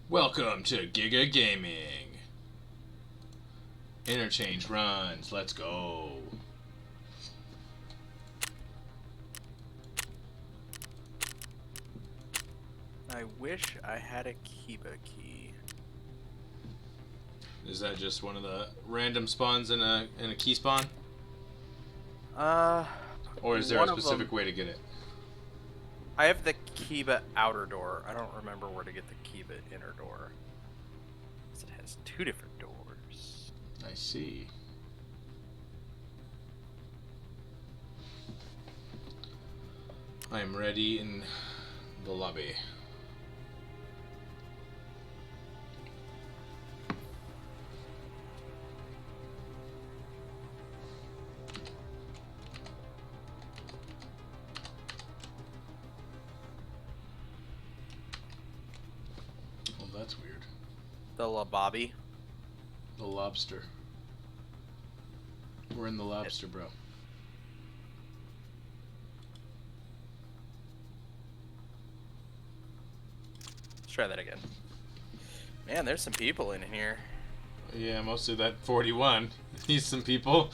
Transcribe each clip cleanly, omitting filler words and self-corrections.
Welcome to Giga Gaming. Interchange runs. Let's go. I wish I had a Kiba key. Is that just one of the random spawns in a key spawn? Or is there a specific way to get it? I have the Kiba outer door. I don't remember where to get the Kiba inner door. It has two different doors. I see. I am ready in the lobby. Well, that's weird. The Labobby. The lobster. We're in the lobster, bro. Let's try that again. Man, there's some people in here. Yeah, mostly that 41. He's some people.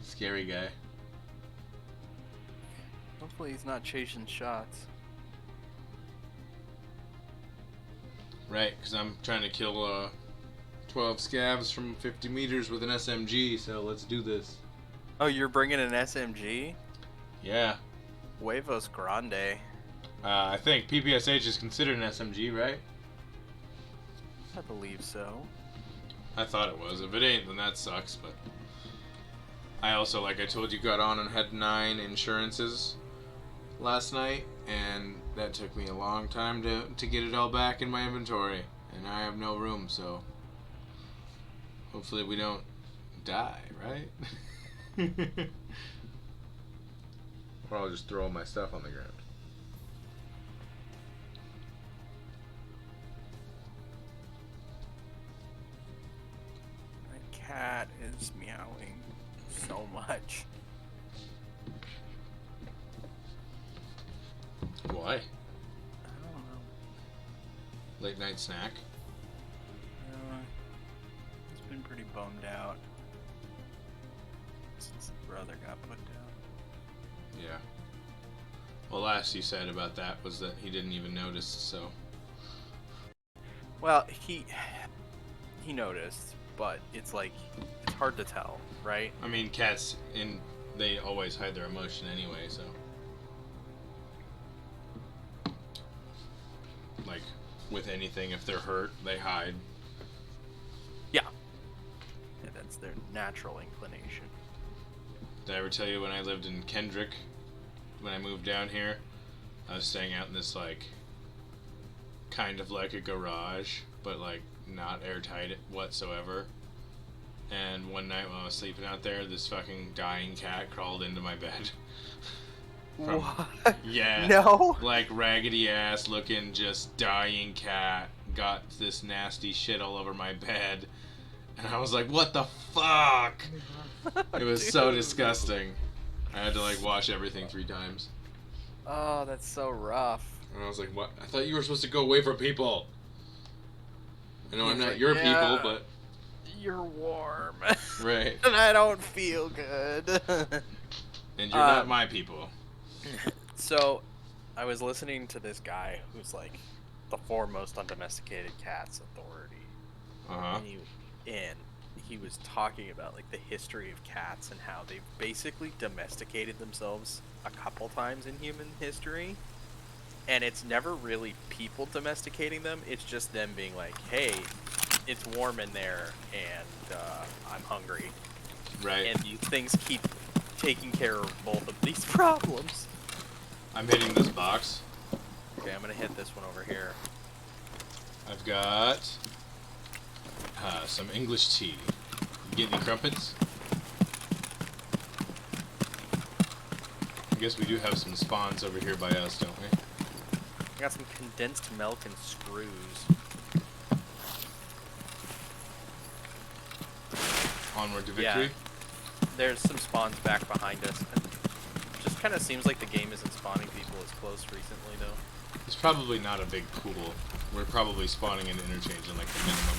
Scary guy. Hopefully he's not chasing shots. Right, because I'm trying to kill 12 scavs from 50 meters with an SMG, so let's do this. Oh, you're bringing an SMG? Yeah. Huevos Grande. I think PPSH is considered an SMG, right? I believe so. I thought it was. If it ain't, then that sucks, but... I also, like I told you, got on and had 9 insurances last night, and that took me a long time to get it all back in my inventory, and I have no room, so hopefully we don't die, right? Or I'll just throw all my stuff on the ground. My cat is meowing so much. Why? I don't know. Late night snack? He's been pretty bummed out since his brother got put down. Yeah. Well, last you said about that was that he didn't even notice, so... Well, he noticed, but it's like, it's hard to tell, right? I mean, cats, they always hide their emotion anyway, so... Like, with anything, if they're hurt, they hide. Yeah. Yeah, that's their natural inclination. Did I ever tell you when I lived in Kendrick, when I moved down here, I was staying out in this, like, kind of like a garage, but, like, not airtight whatsoever. And one night when I was sleeping out there, this fucking dying cat crawled into my bed. What? Yeah. No? Like, raggedy ass looking, just dying cat got this nasty shit all over my bed. And I was like, what the fuck? It was so disgusting. I had to, like, wash everything 3 times. Oh, that's so rough. And I was like, what? I thought you were supposed to go away from people. I know I'm not like, your yeah, people, but... You're warm. Right. And I don't feel good. And you're not my people. So, I was listening to this guy who's like the foremost on domesticated cats authority. Uh-huh. And he was talking about like the history of cats and how they've basically domesticated themselves a couple times in human history. And it's never really people domesticating them, it's just them being like, hey, it's warm in there and I'm hungry. Right. And these things keep taking care of both of these problems. I'm hitting this box. Okay, I'm gonna hit this one over here. I've got some English tea. You get any crumpets? I guess we do have some spawns over here by us, don't we? I got some condensed milk and screws. Onward to victory? Yeah. There's some spawns back behind us. And just kind of seems like the game isn't spawning people as close recently, though. It's probably not a big pool. We're probably spawning in Interchange in like the minimum.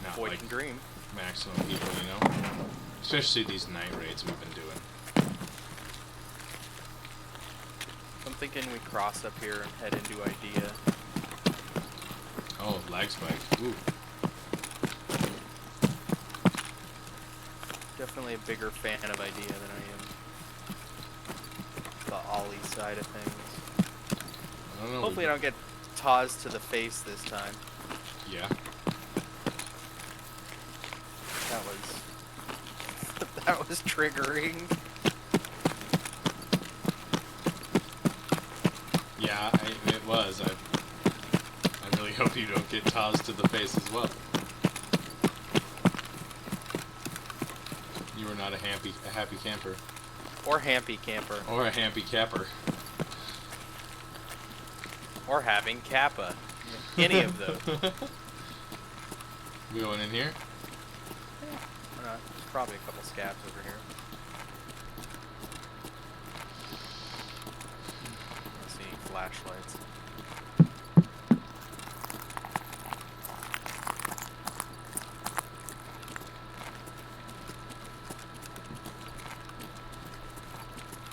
Not Boy like can dream. maximum people, you know? Especially these night raids we've been doing. I'm thinking we cross up here and head into Idea. Oh, lag spike. Ooh. Definitely a bigger fan of Idea than I am the Ollie side of things. I don't know. Hopefully I don't get Taz to the face this time. Yeah. That was triggering. Yeah, it was. I really hope you don't get Taz to the face as well. You were not a happy camper. Or Hampy Camper. Or a happy capper. Or having Kappa. Any of those. We going in here? Why not? There's probably a couple scabs over here. Let's see, flashlights.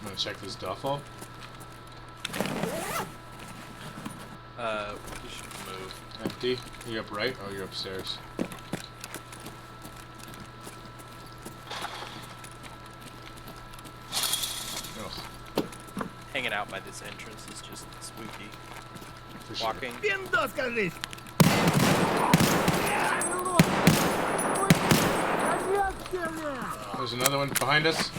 I'm gonna check this duffel. We should move. Empty. Are you up right? Oh, you're upstairs. Ugh, Hanging out by this entrance is just spooky. for sure. Walking. There's another one behind us.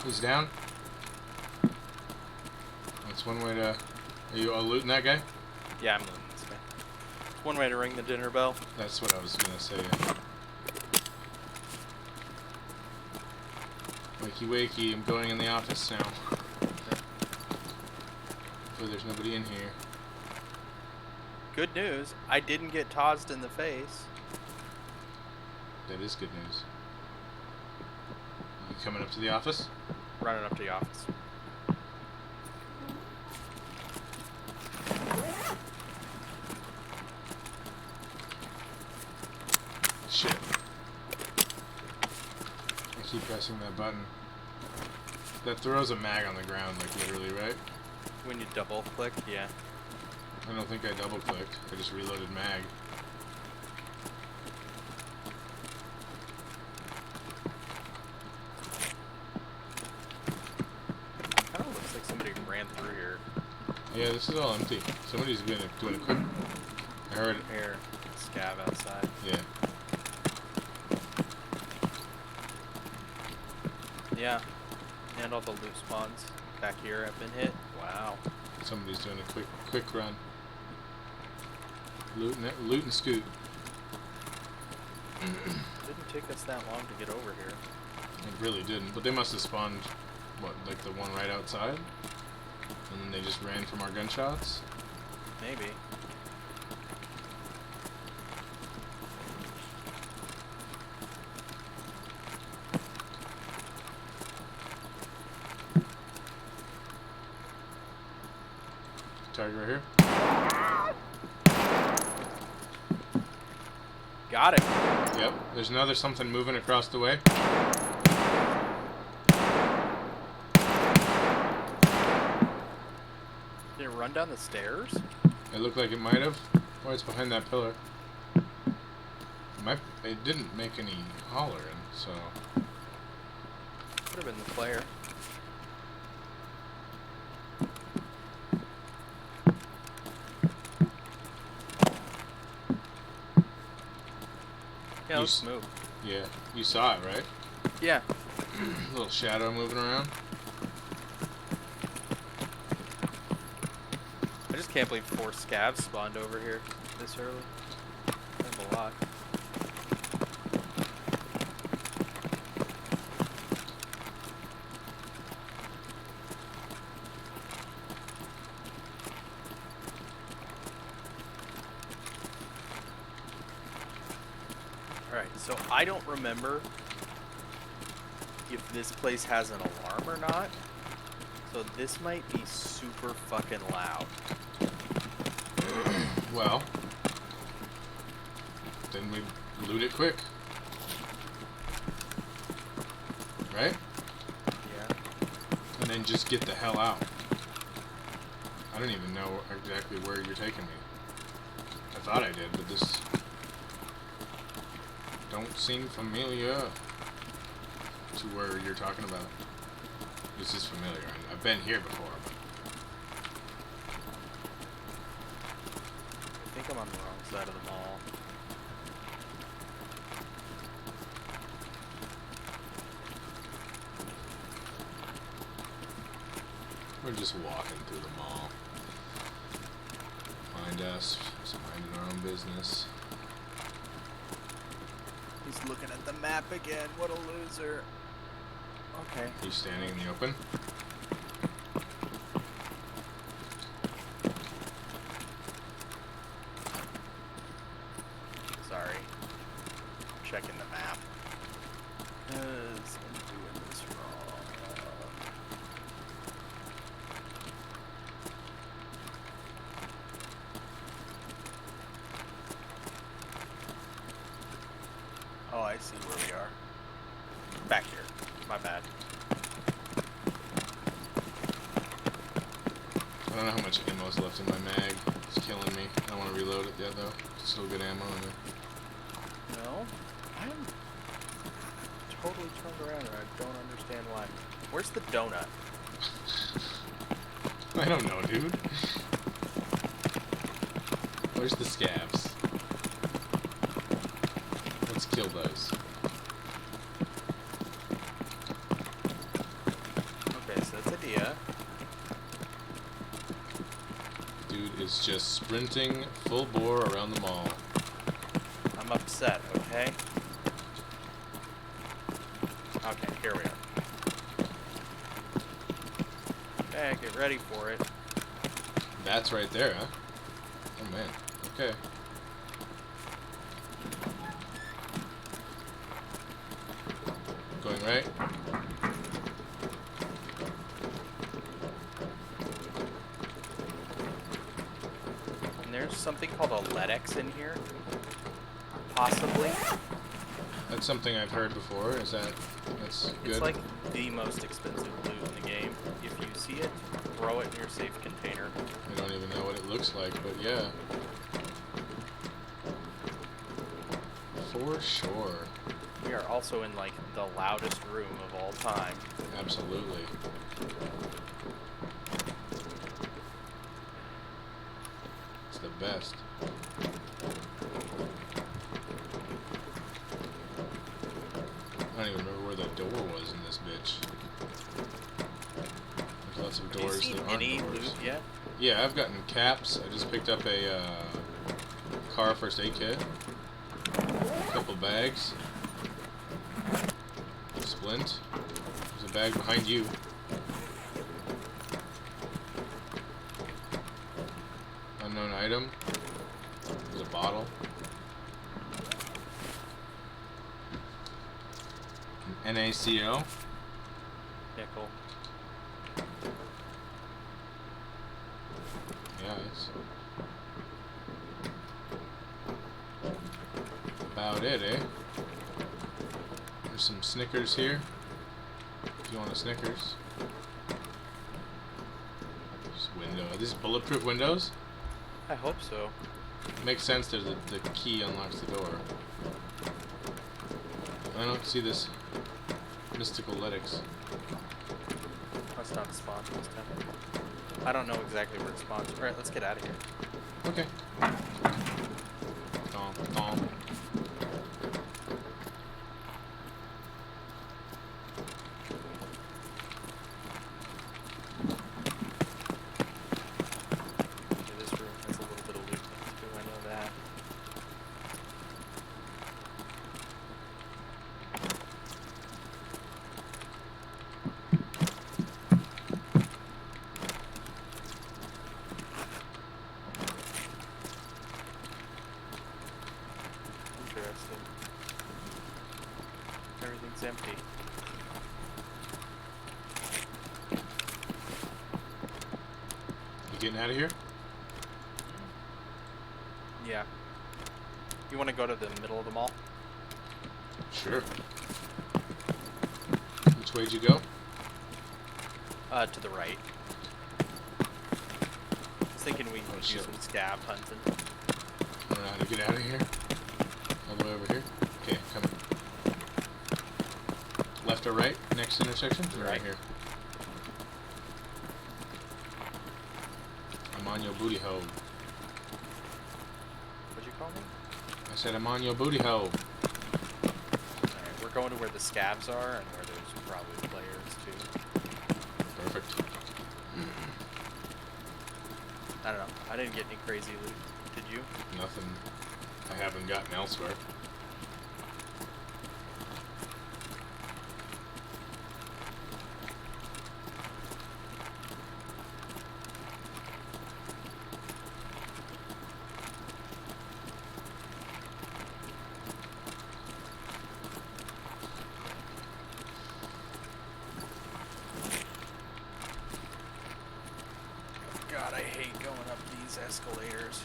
He's down. That's one way to... Are you all looting that guy? Yeah, I'm looting this guy. It's one way to ring the dinner bell. That's what I was gonna say. Yeah. Wakey wakey, I'm going in the office now. Hopefully there's nobody in here. Good news, I didn't get tossed in the face. That is good news. You coming up to the office? Running up to the office. Shit. I keep pressing that button. That throws a mag on the ground, like literally, right? When you double click, yeah. I don't think I double clicked. I just reloaded mag. Kinda looks like somebody ran through here. Yeah, this is all empty. Somebody's doing a quick... I heard it. Here, scav outside. Yeah. Yeah. And all the loot spawns back here have been hit. Wow. Somebody's doing a quick run. Loot and scoot. Didn't take us that long to get over here. It really didn't, but they must have spawned, what, like the one right outside? And then they just ran from our gunshots? Maybe. Target right here. Got it. Yep, there's another something moving across the way. Did it run down the stairs? It looked like it might have. Or it's behind that pillar. It didn't make any hollering, so... Could have been the player. Yeah, let's move. Yeah, you saw it, right? Yeah. Little shadow moving around. I just can't believe 4 scavs spawned over here this early. That's a lot. Alright, so I don't remember if this place has an alarm or not. So this might be super fucking loud. Well, then we loot it quick. Right? Yeah. And then just get the hell out. I don't even know exactly where you're taking me. I thought I did, but this don't seem familiar to where you're talking about. This is familiar. I've been here before. I think I'm on the wrong side of the mall. We're just walking through the mall. Find us, just minding our own business. He's looking at the map again. What a loser. Okay. He's standing in the open. Sorry. Checking the map. 'Cause I'm doing this wrong. Oh, I see where we are. Back here. My bad. I don't know how much ammo's left in my mag. It's killing me. I want to reload it yet though. Still good ammo in there. No? I'm totally turned around and I don't understand why. Where's the donut? I don't know, dude. Where's the scavs? Let's kill those. Okay, so that's a dia. Dude is just sprinting full bore around the mall. I'm upset, okay? Okay, here we are. Okay, get ready for it. That's right there, huh? Oh man. Okay. Going right. And there's something called a LEDX in here. Possibly. That's something I've heard before. Is that that's good? It's like the most expensive loot in the game. If you see it, throw it in your safe container. I don't even know what it looks like, but yeah. For sure. We are also in like the loudest room of all time. Absolutely. It's the best. I don't even remember where the door was in this bitch. There's lots of doors Have you seen that aren't any doors. loot yet? Yeah, I've gotten caps. I just picked up a car first aid kit. A couple bags. Splint. There's a bag behind you. Unknown item. There's a bottle. An NaCO. Nickel. Yeah, it's about it, eh? There's some Snickers here. If you want a Snickers. This window. Are these bulletproof windows? I hope so. Makes sense that the key unlocks the door. I don't see this mystical lytics. That's not a sponsor this time. I don't know exactly where it spawns. Alright, let's get out of here. Okay. Tom, Tom. Okay, this room has a little bit of loot next to it, I know that. Interesting. Everything's empty. getting out of here? Yeah. You want to go to the middle of the mall? Sure. Which way'd you go? To the right. I was thinking we could do some scav hunting. I don't know how to get out of here. All the way over here. Okay, coming. Left or right? Next intersection? Right here. I'm on your booty hole. What'd you call me? I said I'm on your booty hole. Alright, we're going to where the scavs are and where there's probably players too. Perfect. I don't know. I didn't get any crazy loot. Did you? Nothing I haven't gotten elsewhere. God, I hate going up these escalators.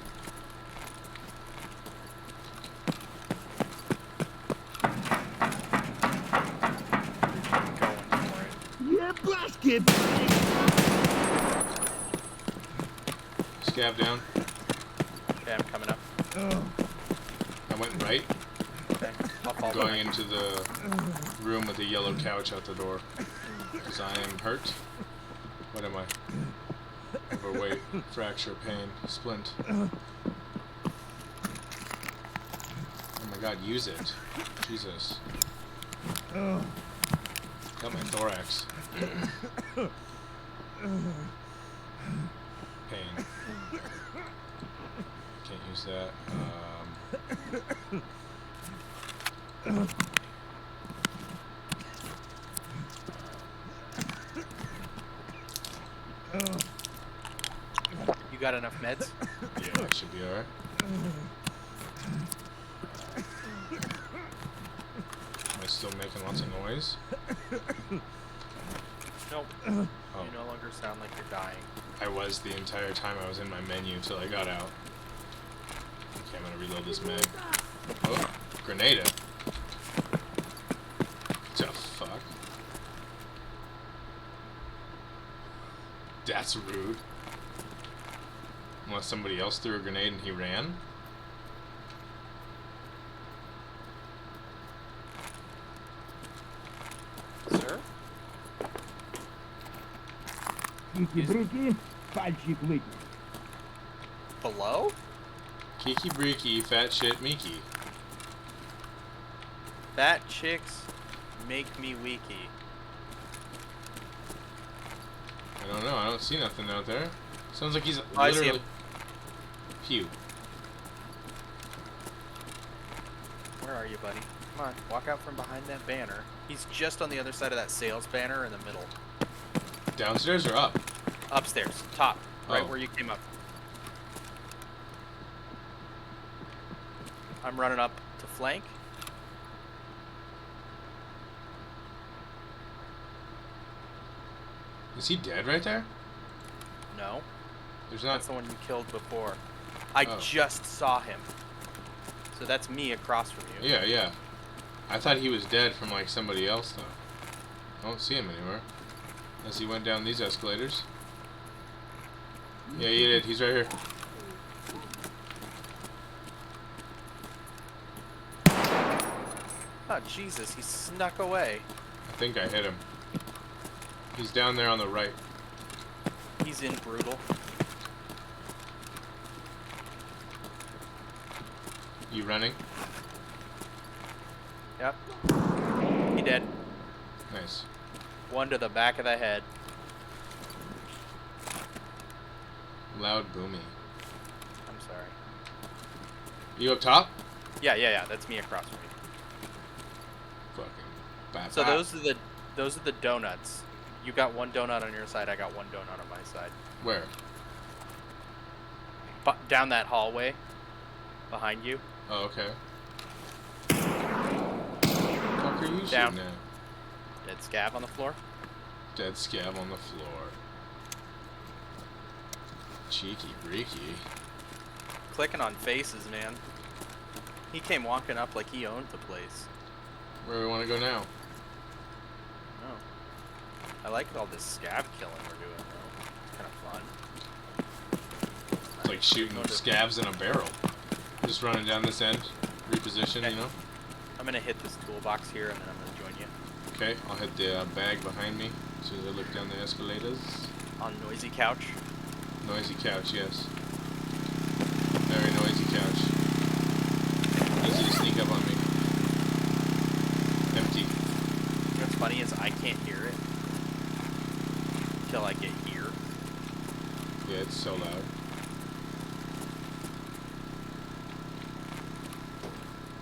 Going for it. Yeah, basket. Scav down. Okay, I'm coming up. I went right. Okay, I'll fall Going behind. into the room with the yellow couch out the door. Because I am hurt. What am I? Overweight, fracture, pain, splint. Oh my god, use it. Jesus. Got my thorax. Pain. Can't use that. You got enough meds? Yeah, that should be alright. Am I still making lots of noise? Nope. Oh. You no longer sound like you're dying. I was the entire time I was in my menu till I got out. Okay, I'm gonna reload this mag. Oh, grenade. What the fuck? That's rude. Unless somebody else threw a grenade and he ran. Sir? Кики-брики, пальчик лыки. Below? Kiki breaky, fat shit Miki. Fat chicks make me weaky. I don't know, I don't see nothing out there. Sounds like he's I see literally... him. Pew. Where are you, buddy? Come on, walk out from behind that banner. He's just on the other side of that sales banner in the middle. Downstairs or up? Upstairs, top, right Oh. where you came up. I'm running up to flank. Is he dead right there? No, There's not... that's the one you killed before. I Oh. just saw him. So that's me across from you. Yeah, yeah. I thought he was dead from like somebody else though. I don't see him anywhere. Unless he went down these escalators. Yeah, he did. He's right here. Oh, Jesus, he snuck away. I think I hit him. He's down there on the right. He's in brutal. You running? Yep. He dead. Nice. One to the back of the head. Loud boomy. I'm sorry. You up top? Yeah, that's me across from you. Fucking bap So bap. those are the donuts. You got one donut on your side, I got one donut on my side. Where? But down that hallway behind you. Oh, okay. Fuck are you Down. shooting at? Dead scav on the floor. Dead scab on the floor. Cheeky breaky. Clicking on faces, man. He came walking up like he owned the place. Where do we want to go now? Oh. I like all this scav killing we're doing, though. It's kind of fun. It's like shooting scavs in a barrel. Just running down this end, reposition, Okay. you know? I'm gonna hit this toolbox here, and then I'm gonna join you. Okay, I'll hit the bag behind me as soon as I look down the escalators. On noisy couch. Noisy couch, yes. Very noisy couch. Easy to sneak up on me. Empty. You know what's funny is I can't hear it until I get here. Yeah, it's so loud.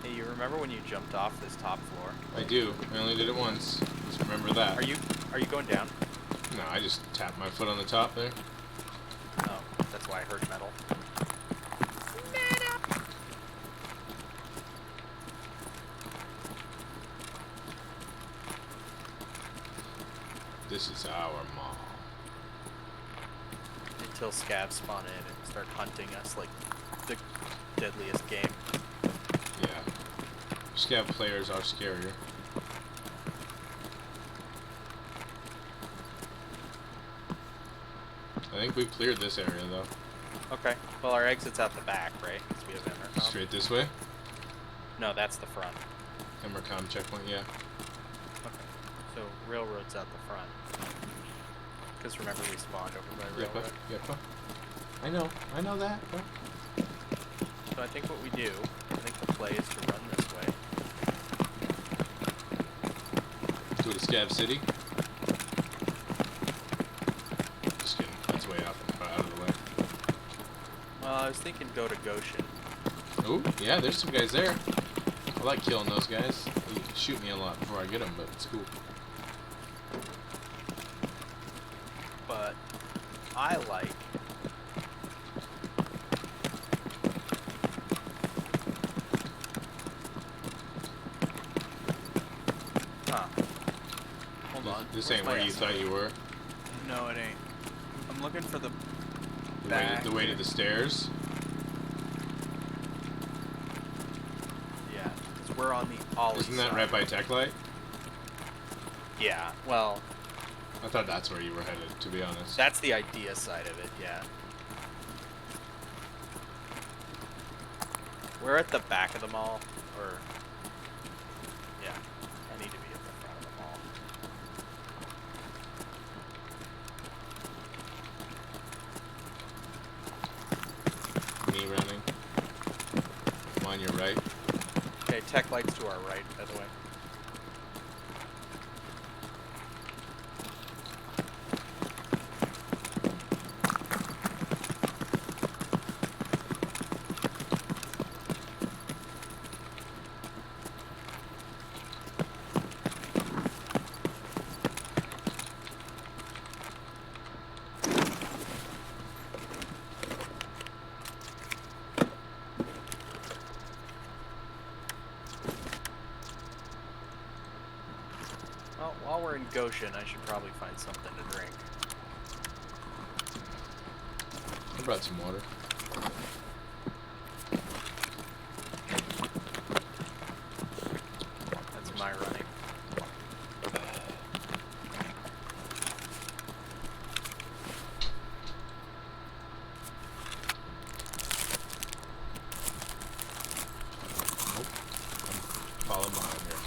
Hey, you remember when you jumped off this top floor? I do. I only did it once. Just remember that. Are you going down? No, I just tapped my foot on the top there. Oh, that's why I heard metal. This is our mall. Until scavs spawn in and start hunting us like the deadliest game. Yeah. Scav players are scarier. I think we cleared this area though. Okay. Well, our exit's out the back, right? 'Cause we have Intercom. Straight this way? No, that's the front. Emercom checkpoint, yeah. Okay. So railroad's out the front. Because remember we spawned over by railroad. Yep. I know that. But... So I think what we do, I think the play is to run this way. Go to Scav City. Just kidding. That's way out of the way. Well, I was thinking go to Goshen. Oh, yeah, there's some guys there. I like killing those guys. They shoot me a lot before I get them, but it's cool. But I like Hold on. This Where's ain't my where you S? thought you were. No, it ain't. I'm looking for the The way to the stairs. Yeah, because we're on the ollie Isn't that side. right by Tech Light? Yeah, well, I thought that's where you were headed, to be honest. that's the idea side of it, yeah. We're at the back of the mall, or... Yeah, I need to be at the front of the mall. Me running. I'm on your right. Okay, tech lights to our right, by the way. Well, while we're in Goshen, I should probably find something to drink. I brought some water. That's my running. Nope. I'm falling behind here.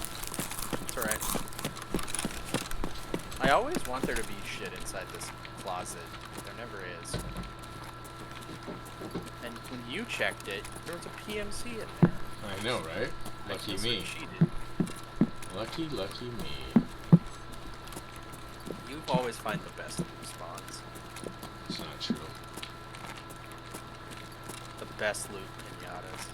It's alright. I always want there to be shit inside this closet, but there never is. And when you checked it, there was a PMC in there. I know, right? Lucky That's me. what cheated. Lucky me. You always find the best loot spawns. It's not true. The best loot pinatas.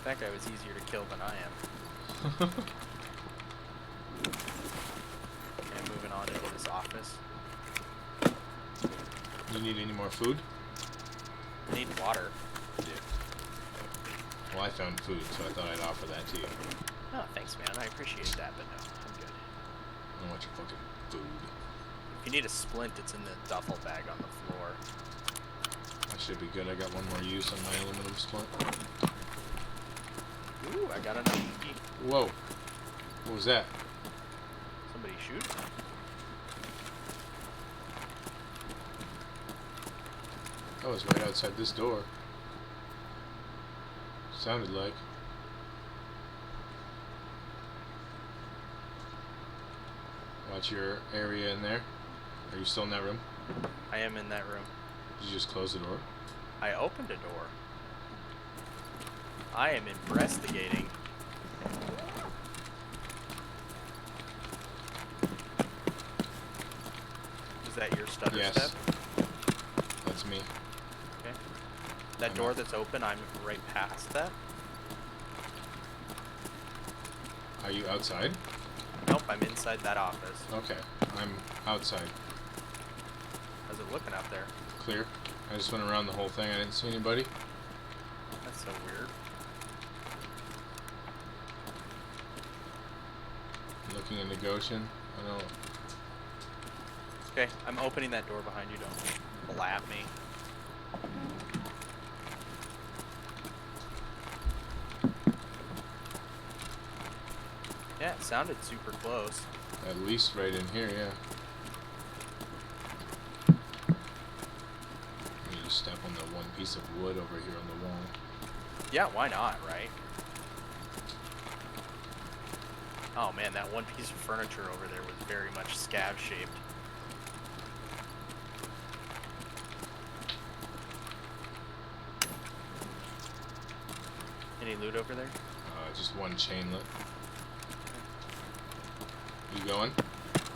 That guy was easier to kill than I am. And moving on into this office. You need any more food? I need water. Yeah. Well, I found food, so I thought I'd offer that to you. Oh, thanks, man. I appreciate that, but no, I'm good. I don't want your fucking food. you need a splint, it's in the duffel bag on the floor. That should be good. I got one more use on my aluminum splint. Ooh, I got another key. Whoa. What was that? Somebody shoot? That was right outside this door. Sounded like. Watch your area in there. Are you still in that room? I am in that room. Did you just close the door? I opened a door. I am investigating. Is that your stutter Yes. step? That's me. Okay. That I'm door up. that's open, I'm right past that. Are you outside? Nope, I'm inside that office. Okay. I'm outside. How's it looking out there? Clear. I just went around the whole thing. I didn't see anybody. That's so weird. Looking into Goshen. I don't. Okay, I'm opening that door behind you. Don't blab me. Yeah, it sounded super close. At least right in here, yeah. You just step on the one piece of wood over here on the wall. Yeah, why not, right? Oh man, that one piece of furniture over there was very much scav shaped. Any loot over there? Just one chainlet. You going?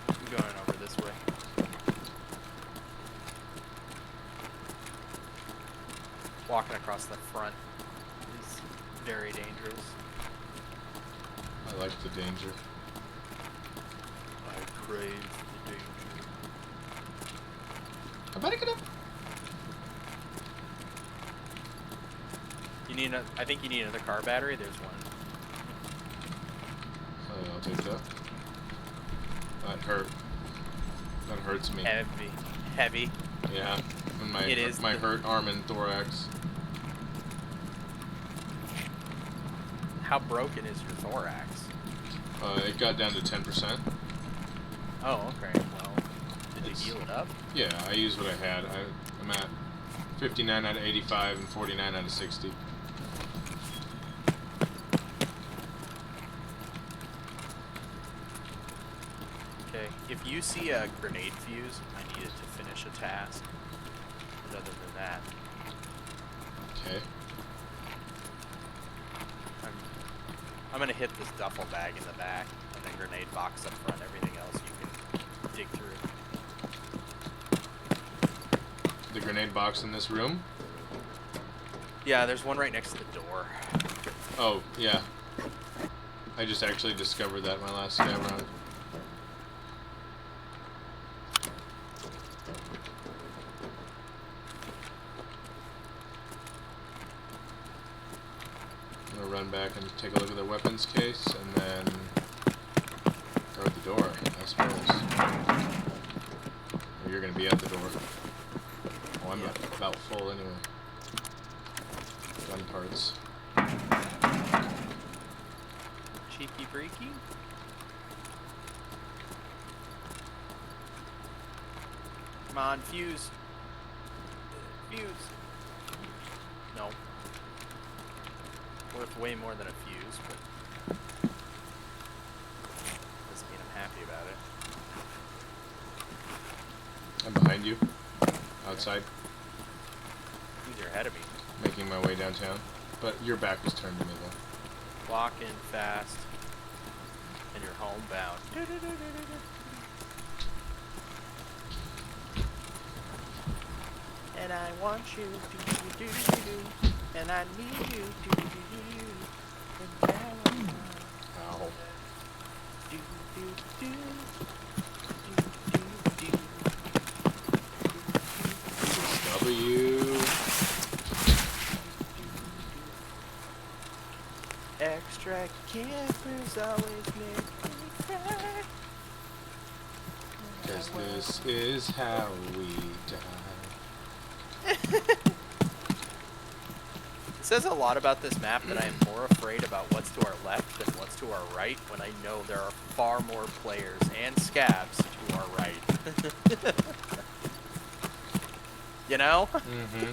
I'm going over this way. Walking across the front is very dangerous. I like the danger. I crave the danger. I better get up. You need I think you need another car battery. There's one. I'll take that. That hurt. That hurts me. Heavy. Yeah. And It is my the- hurt arm and thorax. How broken is your thorax? It got down to 10%. Oh, okay. Well, did you heal it up? Yeah, I used what I had. I'm at 59 out of 85 and 49 out of 60. Okay. If you see a grenade fuse, I need it to finish a task. But other than that, Okay. I'm gonna hit this duffel bag in the back and then grenade box up front. Everything else you can dig through. The grenade box in this room? Yeah, there's one right next to the door. Oh, yeah. I just actually discovered that in my last scav round. I'm gonna run back and take a look at the weapons case and then guard the door, I suppose. Or you're gonna be at the door. Oh, I'm about full anyway. Gun parts. Cheeky breaky. Come on, fuse. Fuse. No. Worth way more than a fuse, but doesn't mean I'm happy about it. I'm behind you. Outside. You're ahead of me. Making my way downtown. But your back was turned to me though. Walking fast. And you're homebound. And I want you to do. And I need you to do. And now I'm Ow. do do do. W. Extra campers always make me cry. You guys 'cause this is how we die. It says a lot about this map that I am more afraid about what's to our left than what's to our right when I know there are far more players and scabs to our right. You know? Mm-hmm.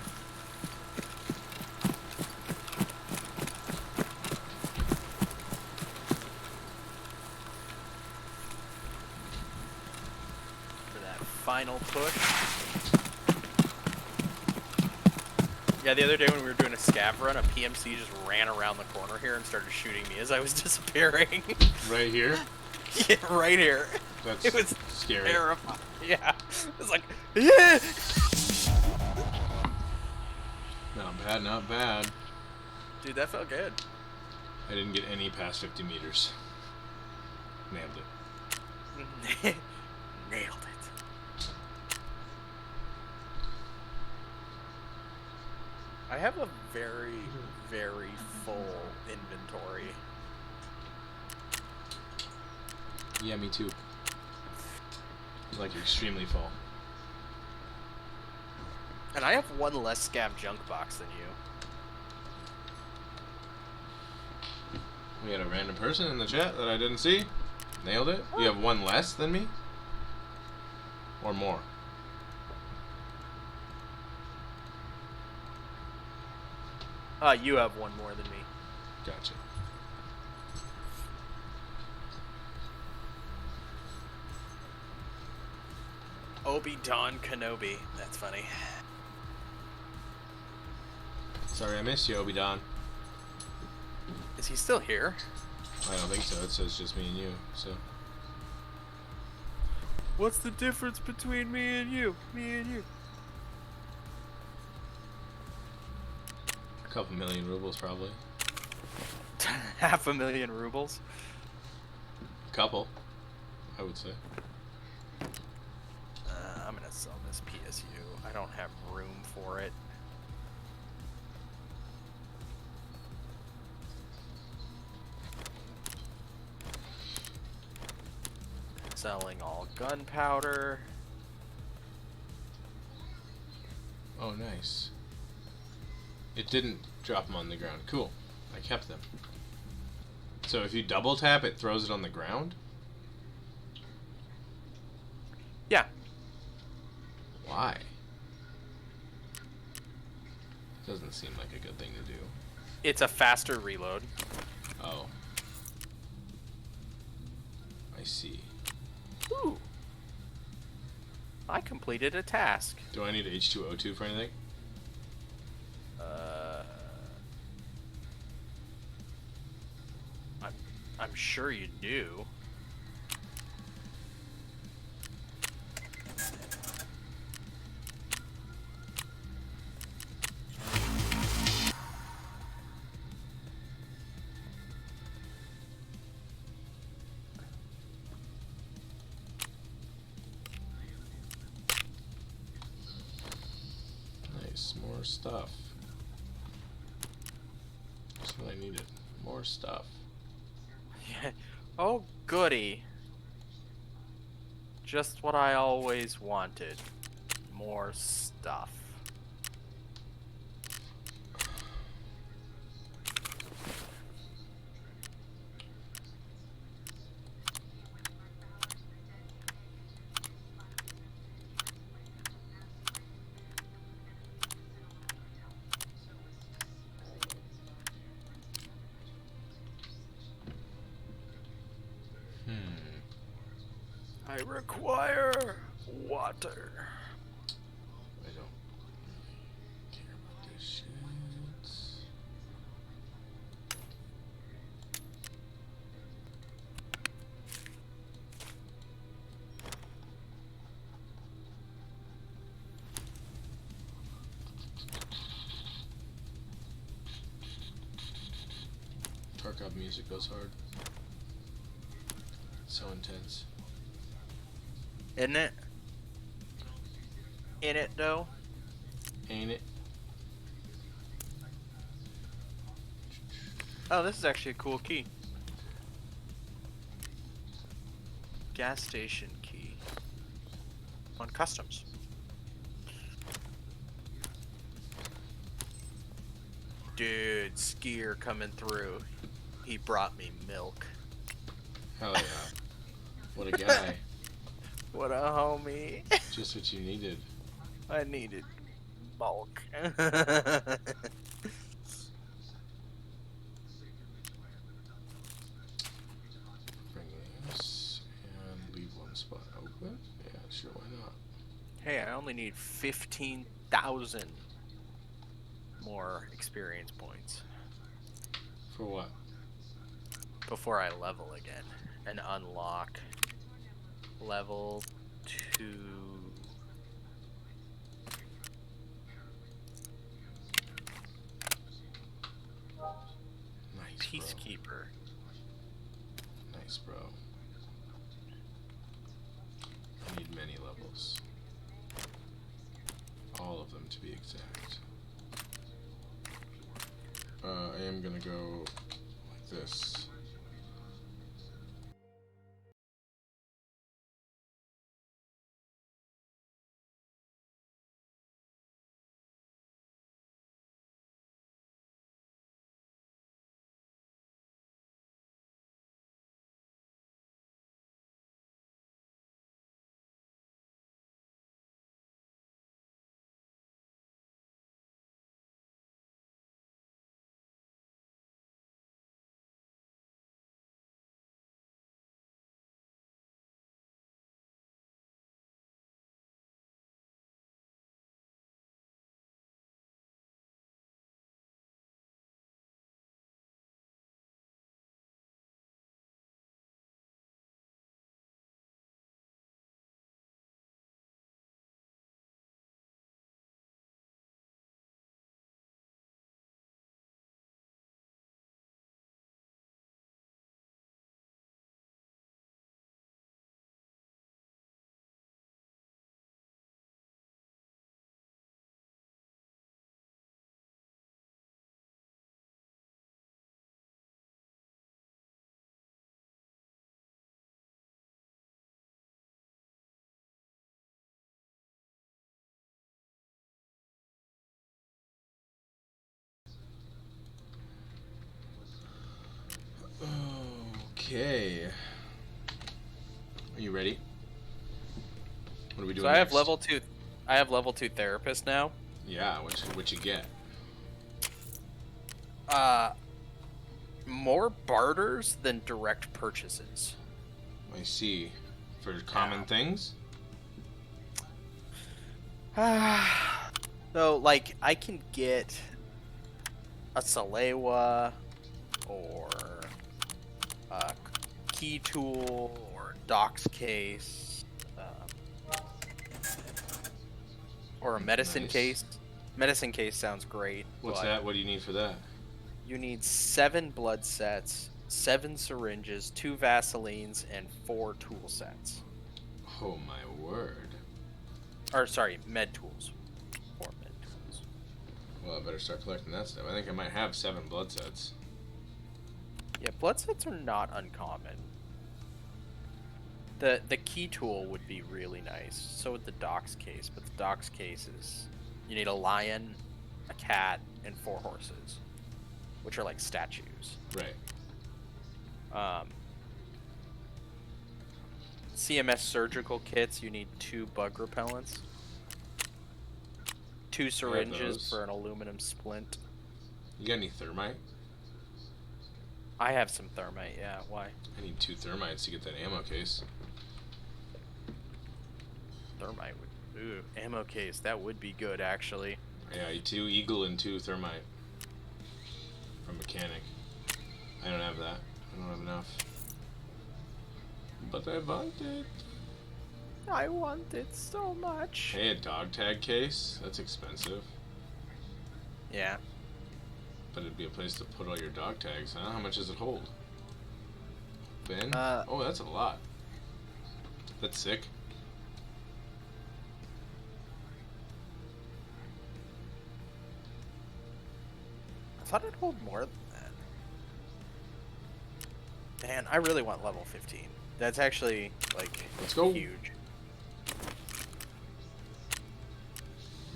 For that final push. Yeah, the other day when we were doing a scav run, a PMC just ran around the corner here and started shooting me as I was disappearing. Right here? Yeah, right here. That's It was scary. terrifying. Yeah. It was like, yeah! Not bad, not bad. Dude, that felt good. I didn't get any past 50 meters. Nailed it. Nailed it. I have a very, very full inventory. Yeah, me too. Like, extremely full. And I have one less scav junk box than you. We had a random person in the chat that I didn't see. Nailed it. You have one less than me? Or more? You have one more than me. Gotcha. Obi-Don Kenobi. That's funny. Sorry, I missed you, Obi-Don. Is he still here? I don't think so. It says just me and you, so. What's the difference between me and you? Me and you. A couple million rubles, probably. 500,000 rubles. A couple, I would say. I'm gonna sell this PSU. I don't have room for it. Selling all gunpowder. Oh, nice. It didn't drop them on the ground. Cool. I kept them. So if you double tap, it throws it on the ground? Yeah. Why? Doesn't seem like a good thing to do. It's a faster reload. Oh. I see. Ooh. I completed a task. Do I need H2O2 for anything? I'm sure you do. Nice, more stuff. That's what I needed. More stuff. Yeah. Oh, goody. Just what I always wanted. More stuff. I require water. I don't care about this shit. Tarkov music goes hard. It's so intense. Isn't it? In it, though? Ain't it? Oh, this is actually a cool key. Gas station key. on customs. Dude, skier coming through. He brought me milk. Hell yeah. What a guy. What a homie. Just what you needed. I needed milk. Bring this and leave one spot open. Yeah, sure, why not? Hey, I only need 15,000 more experience points For what? before I level again and unlock level 2. Nice, Peacekeeper. bro. Nice, bro. I need many levels. All of them, to be exact. I am gonna go like this. Okay. Are you ready? What are we doing So I have next? level 2. I have level 2 therapist now. Yeah, what you get? More barters than direct purchases. I see. For common things? So, like, I can get a Salewa or a key tool or a docs case or a medicine Nice. case. Medicine case sounds great. What's but that? What do you need for that? You need 7 blood sets, 7 syringes, 2 Vaselines, and 4 tool sets. Oh my word. Or, sorry, med tools. 4 med tools. Well, I better start collecting that stuff. I think I might have 7 blood sets. Yeah, blood sets are not uncommon. The key tool would be really nice. So would the docs case, but the docs case is you need a lion, a cat, and 4 horses, which are like statues. Right. CMS surgical kits, you need 2 bug repellents, 2 syringes those. for an aluminum splint. You got any thermite? I have some thermite, yeah. Why? I need 2 thermites to get that ammo case. Thermite would. Ooh, ammo case. That would be good, actually. Yeah, 2 eagle and 2 thermite. From mechanic. I don't have that. I don't have enough. But I want it. I want it so much. Hey, a dog tag case? That's expensive. Yeah. But it'd be a place to put all your dog tags, huh? How much does it hold? Ben? Oh, that's a lot. That's sick. I thought it'd hold more than that. Man, I really want level 15. That's actually, like, Let's go. huge.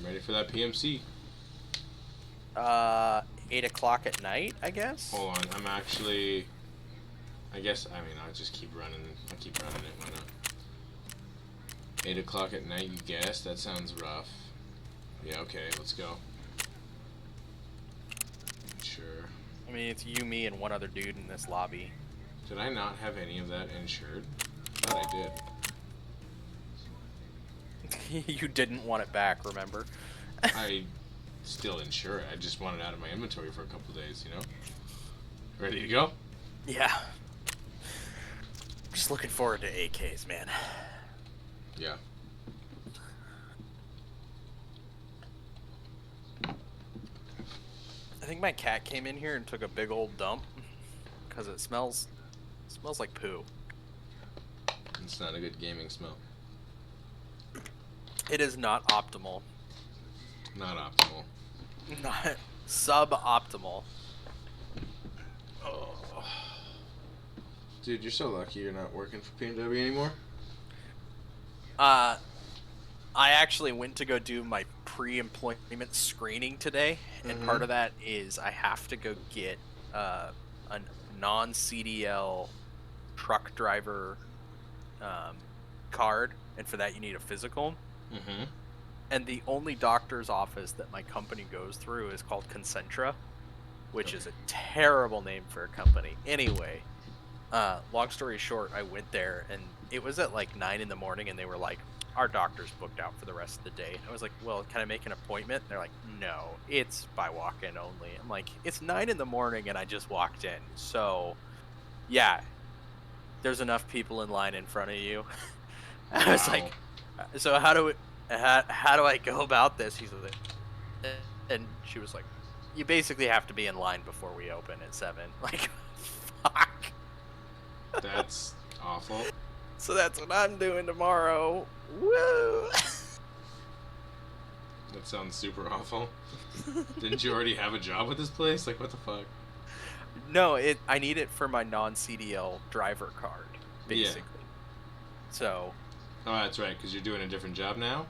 I'm ready for that PMC. 8 o'clock at night, I guess. Hold on, I'm actually... I guess, I mean, I'll just keep running. I'll keep running it, why not? 8 o'clock at night, you guess? That sounds rough. Yeah, okay, let's go. Sure. I mean, it's you, me, and one other dude in this lobby. Did I not have any of that insured? I thought I did. You didn't want it back, remember? I still insure it. I just want it out of my inventory for a couple days, you know? Ready to go? Yeah. Just looking forward to AKs, man. Yeah. I think my cat came in here and took a big old dump because it smells like poo. It's not a good gaming smell. It is not optimal. Not optimal. Not suboptimal. Oh. Dude, you're so lucky you're not working for PMW anymore. I actually went to go do my pre-employment screening today, and part of that is I have to go get a non-CDL truck driver card, and for that you need a physical. Mm-hmm. And the only doctor's office that my company goes through is called Concentra, which is a terrible name for a company. Anyway, long story short, I went there, and it was at like 9 in the morning, and they were like, our doctor's booked out for the rest of the day. I was like, well, can I make an appointment? And they're like, no, it's by walk-in only. I'm like, it's 9 in the morning, and I just walked in. So, yeah, there's enough people in line in front of you. I was like, so how do I go about this? He's like, and she was like, you basically have to be in line before we open at 7. Like, fuck. That's awful. So that's what I'm doing tomorrow. Woo! That sounds super awful. Didn't you already have a job with this place? Like, what the fuck? No, I need it for my non-CDL driver card, basically. Yeah. So. Oh, that's right, because you're doing a different job now?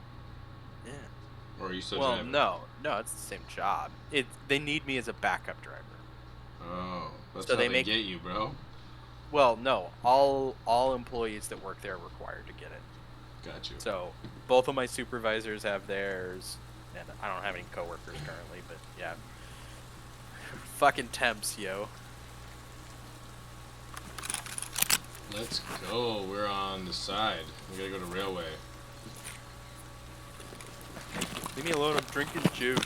Yeah. Or are you still driving? driving? No, it's the same job. They need me as a backup driver. Oh, that's so how they get you, bro. Well, no, all employees that work there are required to get it. Got you. So, both of my supervisors have theirs, and I don't have any coworkers currently, but yeah. Fucking temps, yo. Let's go. We're on the side. We gotta go to railway. Leave me alone, I'm drinking juice.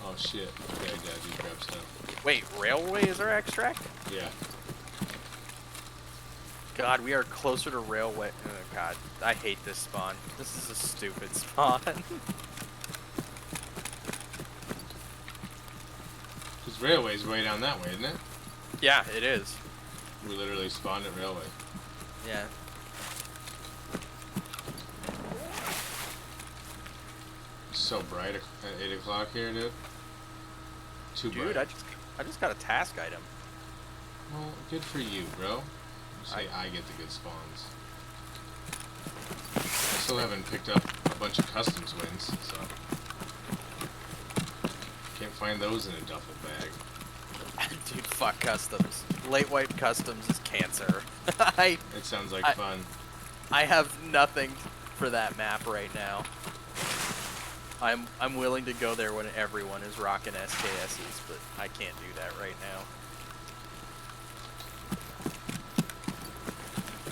Oh shit. Okay, I gotta do grab stuff. Wait, railway is our extract? Yeah. God, we are closer to railway. Oh god, I hate this spawn. This is a stupid spawn. Because railway's way down that way, isn't it? Yeah, it is. We literally spawned at railway. Yeah. It's so bright at 8 o'clock here, dude. Too bright. Dude, I just got a task item. Well, good for you, bro. Say I get the good spawns. I still haven't picked up a bunch of customs wins, so can't find those in a duffel bag. Dude, fuck customs. Late wipe customs is cancer. It sounds like fun. I have nothing for that map right now. I'm willing to go there when everyone is rocking SKSs, but I can't do that right now.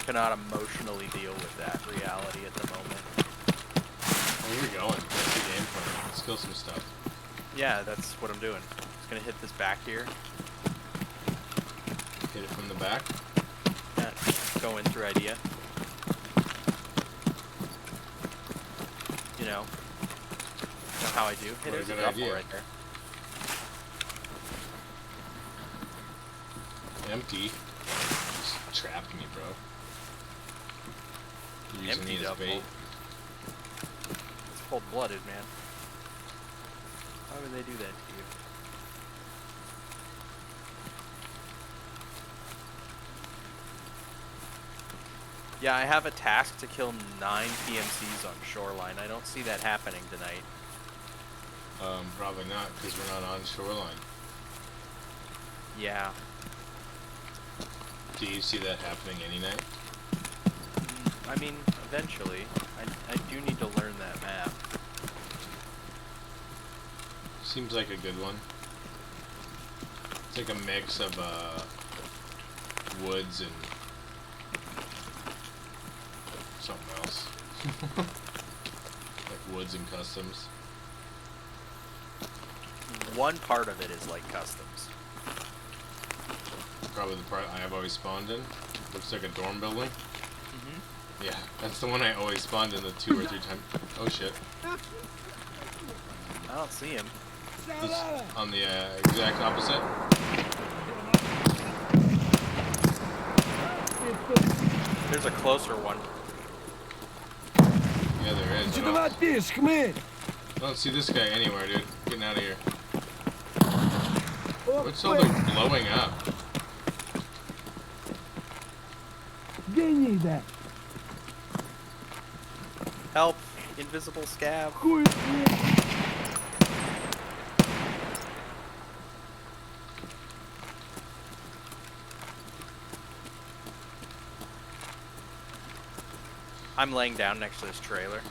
Cannot emotionally deal with that reality at the moment. Where are we going? What's the game plan? Let's kill some stuff. Yeah, that's what I'm doing. Just gonna hit this back here. Hit it from the back? Yeah, go in through idea. You know how I do. Hey, there's a duffel right there. Empty. Just trapped me, bro. You're using me as bait. It's cold-blooded, man. Why would they do that to you? Yeah, I have a task to kill 9 PMCs on Shoreline. I don't see that happening tonight. Probably not, because we're not on shoreline. Yeah. Do you see that happening any night? I mean, eventually. I do need to learn that map. Seems like a good one. It's like a mix of woods and something else. Like woods and customs. One part of it is like customs. Probably the part I have always spawned in. Looks like a dorm building. Mm-hmm. Yeah, that's the one I always spawned in the 2 or 3 times. Oh shit. I don't see him. He's on the exact opposite. There's a closer one. Yeah, there is. Что about this? Come in. I don't see this guy anywhere, dude. Getting out of here. Oh, What's all they're blowing up? Гений, да. Help! Invisible scab. Хуй нет. I'm laying down next to this trailer.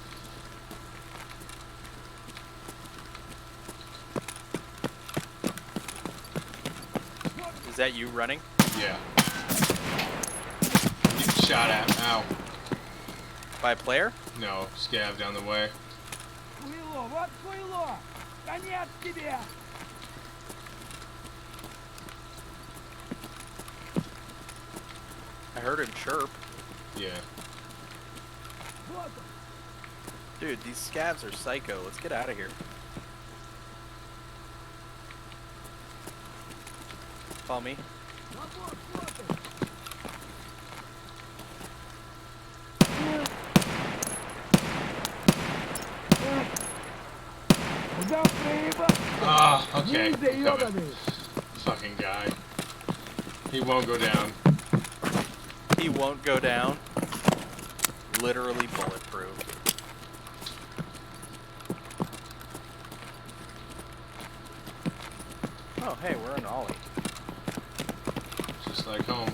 Is that you running? Yeah. Getting shot at. Ow. By a player? No, scav down the way. Хуйло, вот хуйло. Конец тебе. I heard him chirp. Yeah. Вот он. Dude, these scabs are psycho. Let's get out of here. Follow me. Вот, вот он. Куда проебал? Ah, okay. Ниндзя I'm coming. ёбаный. Fucking guy. He won't go down. He won't go down. Literally bulletproof. Oh, hey, we're in Ollie. Just like home.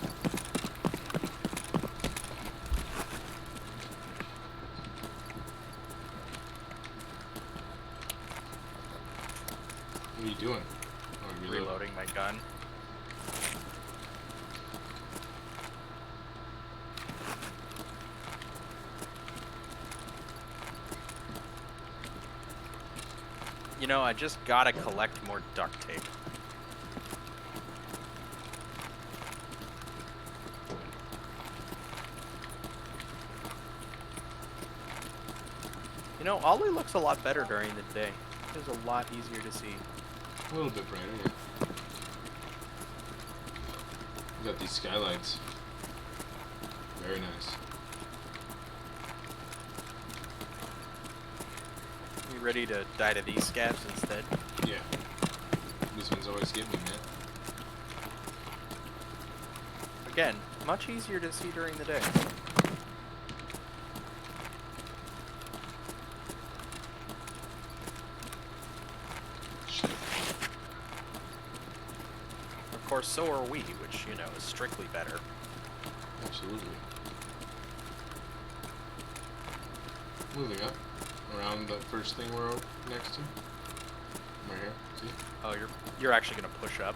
What are you doing? Oh, Reloading my gun. You know, I just gotta collect more duct tape. You know, Ollie looks a lot better during the day. It's a lot easier to see. A little bit brighter, yeah. We got these skylights. Very nice. You ready to die to these scabs instead? Yeah. These ones always get me, man. Again, much easier to see during the day. Of course, so are we, which, you know, is strictly better. Absolutely. Moving up. Around the first thing we're next to. Right here. See? Oh, you're actually gonna push up.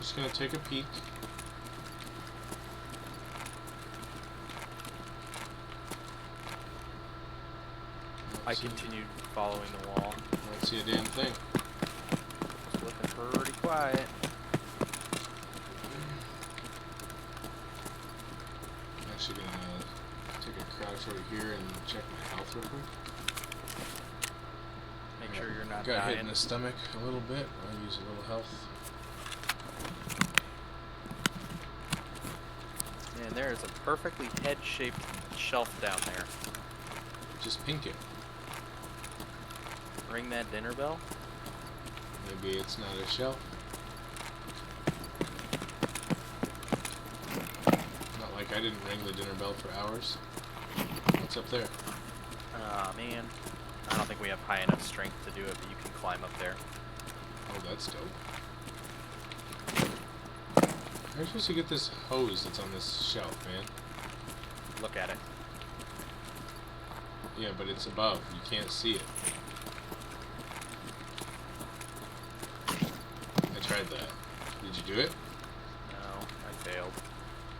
Just gonna take a peek. I continued following the wall. Don't see a damn thing. It's looking pretty quiet. I'm actually gonna take a crouch over here and check my health real quick. Make sure you're not Got hit in dying. the stomach a little bit. I'll use a little health. And there is a perfectly head-shaped shelf down there. Just pink it. Ring that dinner bell. Maybe it's not a shelf. Not like I didn't ring the dinner bell for hours. What's up there? Aw, man. I don't think we have high enough strength to do it, but you can climb up there. Oh, that's dope. How are you supposed to get this hose that's on this shelf, man? Look at it. Yeah, but it's above. You can't see it. I tried that. Did you do it? No, I failed.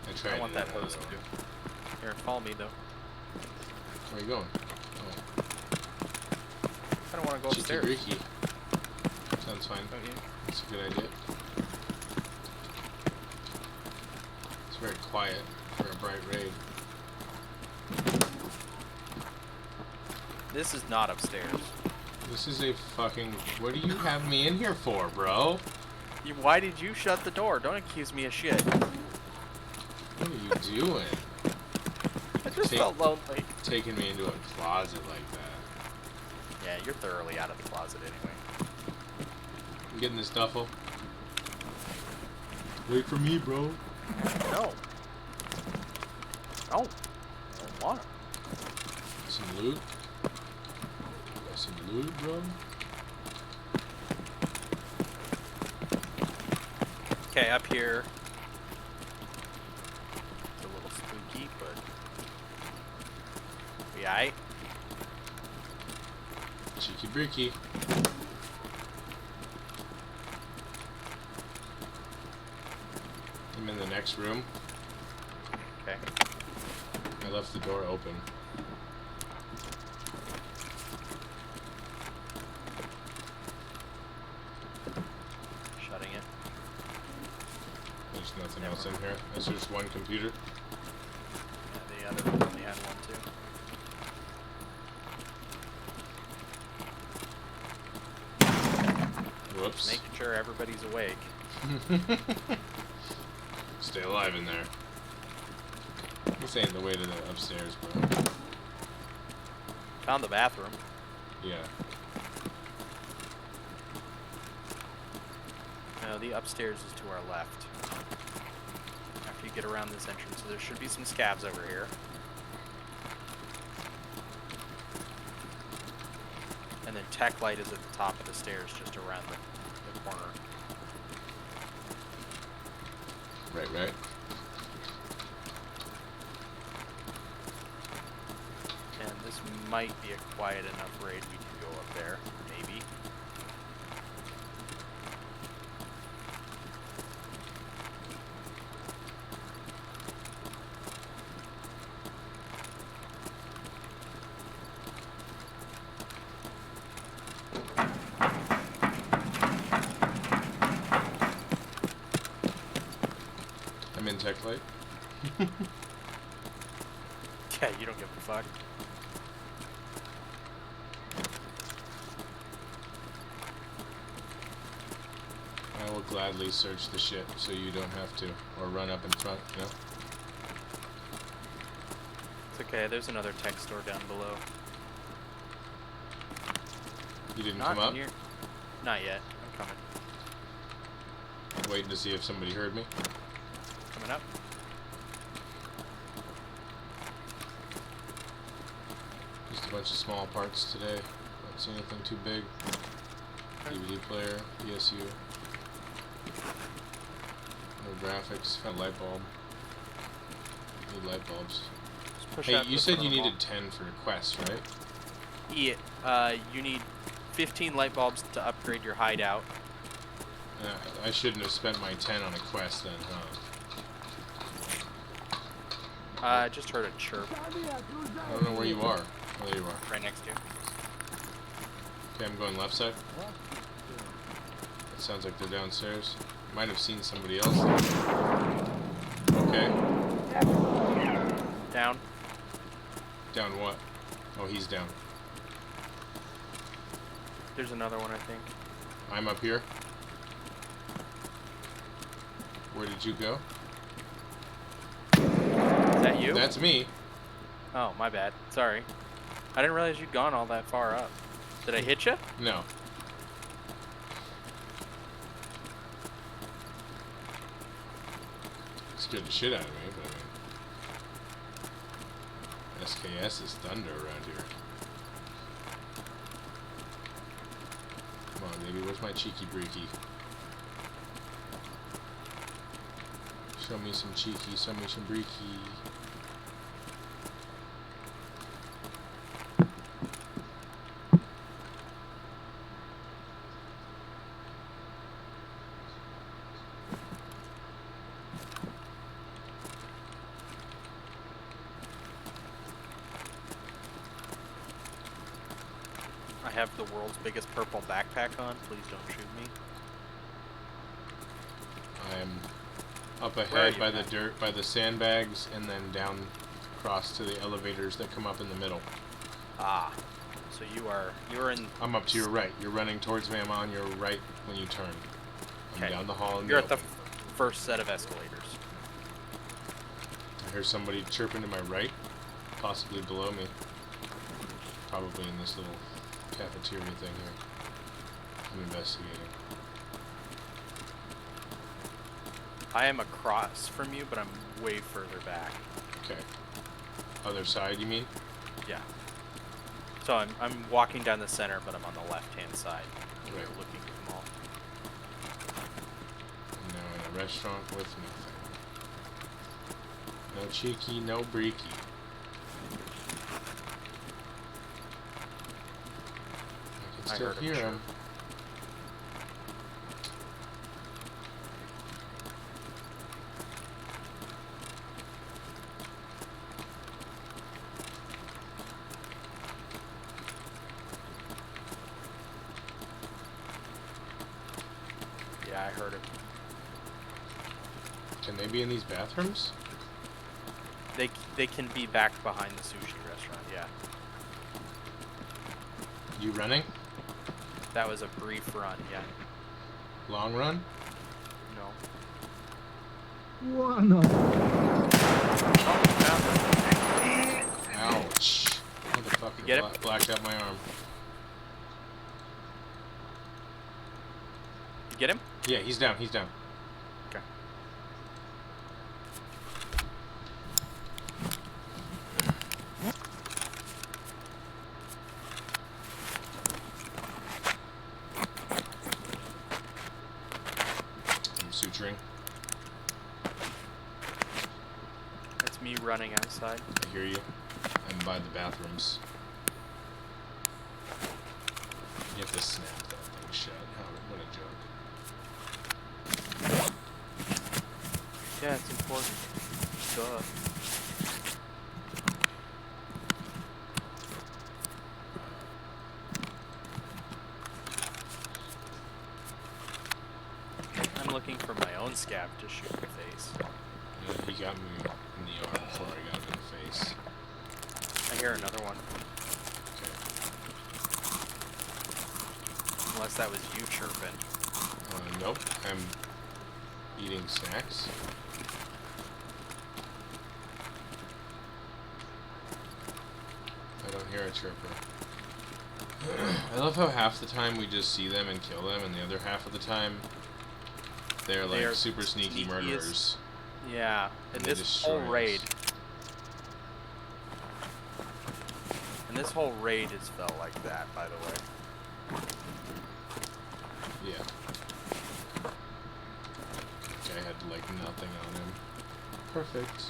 I tried I want it that in hose another too. one. Here, follow me though. Where are you going? Oh. I don't want to go Cheeky upstairs. breeky. Sounds fine. Don't you? That's a good idea. It's very quiet for a bright raid. This is not upstairs. This is a fucking... What do you have me in here for, bro? Why did you shut the door? Don't accuse me of shit. What are you doing? I just felt lonely. Taking me into a closet like that. Yeah, you're thoroughly out of the closet anyway. I'm getting this duffel. Wait for me, bro. No. No. I don't want it. Some loot. Some loot, bro. Okay, up here. It's a little spooky, but we aight. Cheeky breeky. I'm in the next room. Okay. I left the door open. Shutting it. There's nothing else in here. There's just one computer. Yeah, the other one only had one too. Whoops. Making sure everybody's awake. Stay alive in there. This ain't the way to the upstairs, bro. Found the bathroom. Yeah. No, the upstairs is to our left. After you get around this entrance, so there should be some scavs over here. And then tech light is at the top of the stairs, just around the corner. Right. And this might be a quiet enough raid we can go up there, maybe. I'm in tech light. Yeah, you don't give a fuck. I will gladly search the shit so you don't have to. Or run up in front, you know? It's okay, there's another tech store down below. You didn't Not come up? near. Not yet. I'm coming. Waiting to see if somebody heard me. Coming up. Just a bunch of small parts today. Don't see anything too big. DVD player, PSU. No graphics. Got light bulb. Need light bulbs. Just push Hey, out you the said front you of the needed 10 for quests, right? wall. Yeah, you need 15 light bulbs to upgrade your hideout. I shouldn't have spent my 10 on a quest then, huh? I just heard a chirp I don't know where you are. Oh, there you are. right next to you. Okay, I'm going left side. It sounds like they're downstairs. Might have seen somebody else. Okay. Down. Down what? Oh, he's down. There's another one, I think. I'm up here. Where did you go? Is that you? That's me. Oh, my bad. Sorry. I didn't realize you'd gone all that far up. Did I hit you? No. Scared the shit out of me, but I mean... SKS is thunder around here. on, baby. Where's my cheeky breaky? Show me some cheeky, show me some breaky. I have the world's biggest purple backpack on. Please don't shoot me. I'm up Where are ahead you, by the Matt? dirt, by the sandbags, and then down across to the elevators that come up in the middle. Ah, so you're in. I'm up to your right. You're running towards me. I'm on your right when you turn. I'm Okay. down the hall in You're the at the open. first set of escalators. I hear somebody chirping to my right, possibly below me. Probably in this little cafeteria thing here. I'm investigating. I am across from you, but I'm way further back. Okay. Other side, you mean? Yeah. So I'm walking down the center, but I'm on the left-hand side. You're Right. looking at them all. I'm now in a restaurant with nothing. No cheeky, no breaky. I can I still heard him hear chirp. him. Yeah, I heard it. Can they be in these bathrooms? They can be back behind the sushi restaurant. Yeah. You running? That was a brief run. Yeah. Long run? No. Вон он. Oh, found them. Ouch. Motherfucker You get it? blacked out my arm. You get him? Yeah, he's down, he's down. Okay. I'm suturing. That's me running outside. I hear you. I'm by the bathrooms. You have to snap that thing shut. What a joke. Yeah, it's important. Duh. I'm looking for my own scab to shoot in the face. Yeah, he got me in the arm before I got him in the face. I hear another one. Okay. Unless that was you chirping. Nope. I'm eating snacks. I don't hear a chirper. I love how half the time we just see them and kill them, and the other half of the time they're like They are super sneaky sneaky as- murderers. Yeah, And and they this whole destroy us. raid. And this whole raid has felt like that, by the way. Yeah. Guy had like nothing on him. Perfect.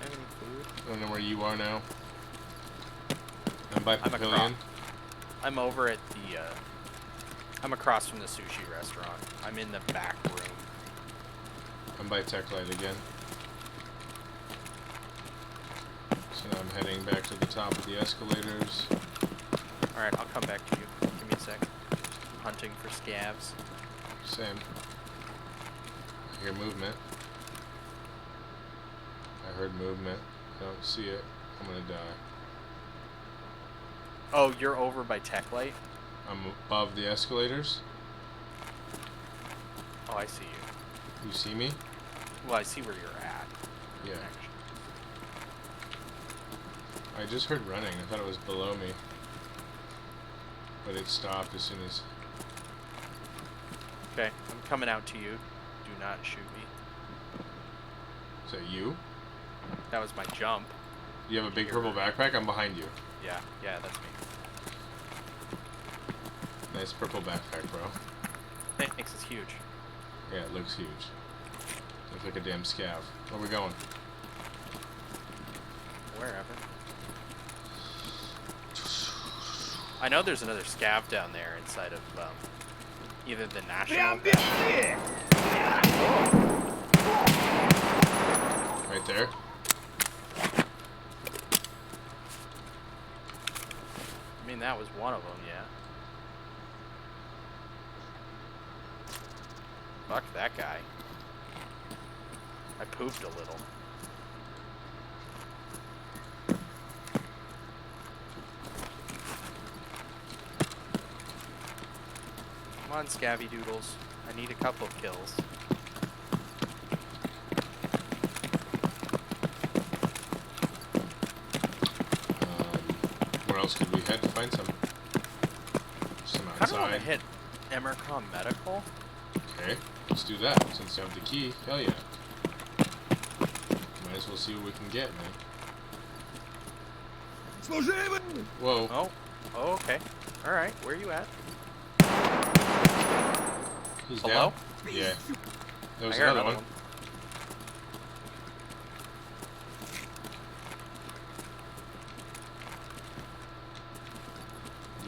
Have any food? I don't know where you are now. I'm by I'm Pavilion. I'm over at the, I'm across from the sushi restaurant. I'm in the back room. I'm by Tech Light again. So now I'm heading back to the top of the escalators. Alright, I'll come back to you. Give me a sec. I'm hunting for scabs. Same. I hear movement. I heard movement. I don't see it. I'm gonna die. Oh, you're over by Tech Light? I'm above the escalators. Oh, I see you. You see me? Well, I see where you're at. Yeah. Actually. I just heard running. I thought it was below me. But it stopped as soon as... Okay, I'm coming out to you. Do not shoot me. Is that you? That was my jump. You have a big purple backpack? I'm behind you. Yeah, that's me. Nice purple backpack, bro. Thanks, it's huge. Yeah, it looks huge. Looks like a damn scav. Where we going? Wherever. I know there's another scav down there inside of either the national. Right there. I mean, that was one of them, yeah. Fuck that guy. I pooped a little. Come on, Scavvy Doodles. I need a couple of kills. Where else could we head to find some? Some I don't want to outside. hit Emercom Medical. Okay, let's do that. Since you have the key, hell yeah. Might as well see what we can get, man. Whoa. Oh, okay. Alright, where are you at? He's Hello? down. Yeah. There was I heard another one.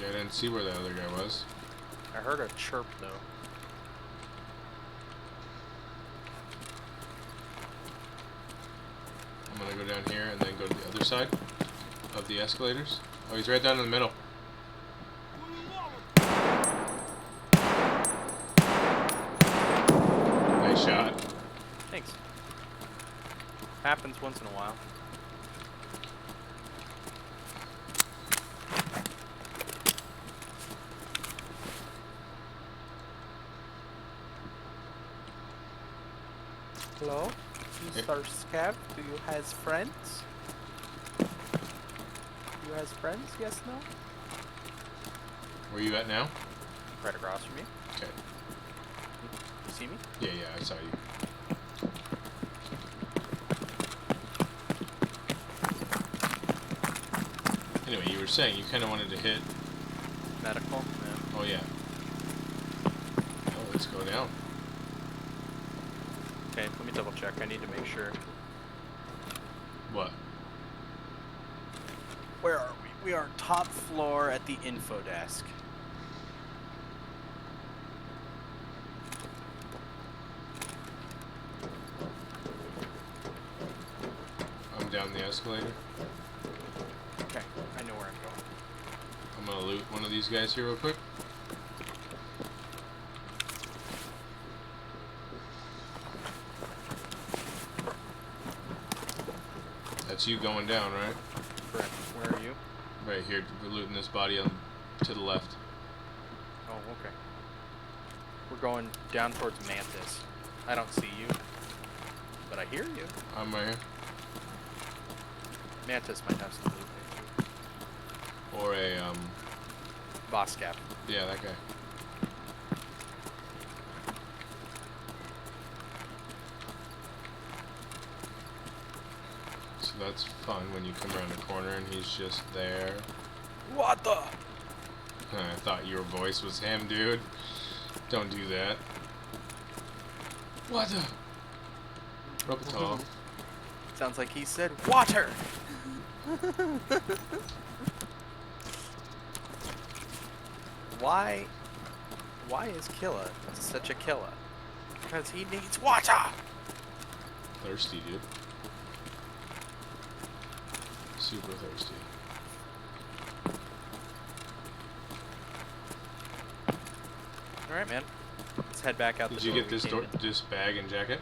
Yeah, I didn't see where the other guy was. I heard a chirp, though. I'm gonna go down here and then go to the other side of the escalators. Oh, he's right down in the middle. Nice shot. Thanks. Happens once in a while. Hello? Mr. Scav, do you has friends? You has friends? Yes, no? Where you at now? Right across from me. Okay. You see me? Yeah, I saw you. Anyway, you were saying you kind of wanted to hit. Medical? Yeah. Oh yeah. Oh, let's go down. Okay, let me double check. I need to make sure. What? Where are we? We are top floor at the info desk. I'm down the escalator. Okay, I know where I'm going. I'm gonna loot one of these guys here real quick. That's you going down, right? Correct. Where are you? Right here, we're looting this body on to the left. Oh, okay. We're going down towards Mantis. I don't see you, but I hear you. I'm right here. Mantis might have some loot there too. Or a Boss cap. yeah, that guy. So that's fun when you come around the corner and he's just there. What the? I thought your voice was him, dude. Don't do that. What the? Rub it off. Sounds like he said water. Why is Killa such a killer? Because he needs water. Thirsty, dude. Super thirsty. All right, man. Let's head back out. Did the you door get we this came in. this bag and jacket?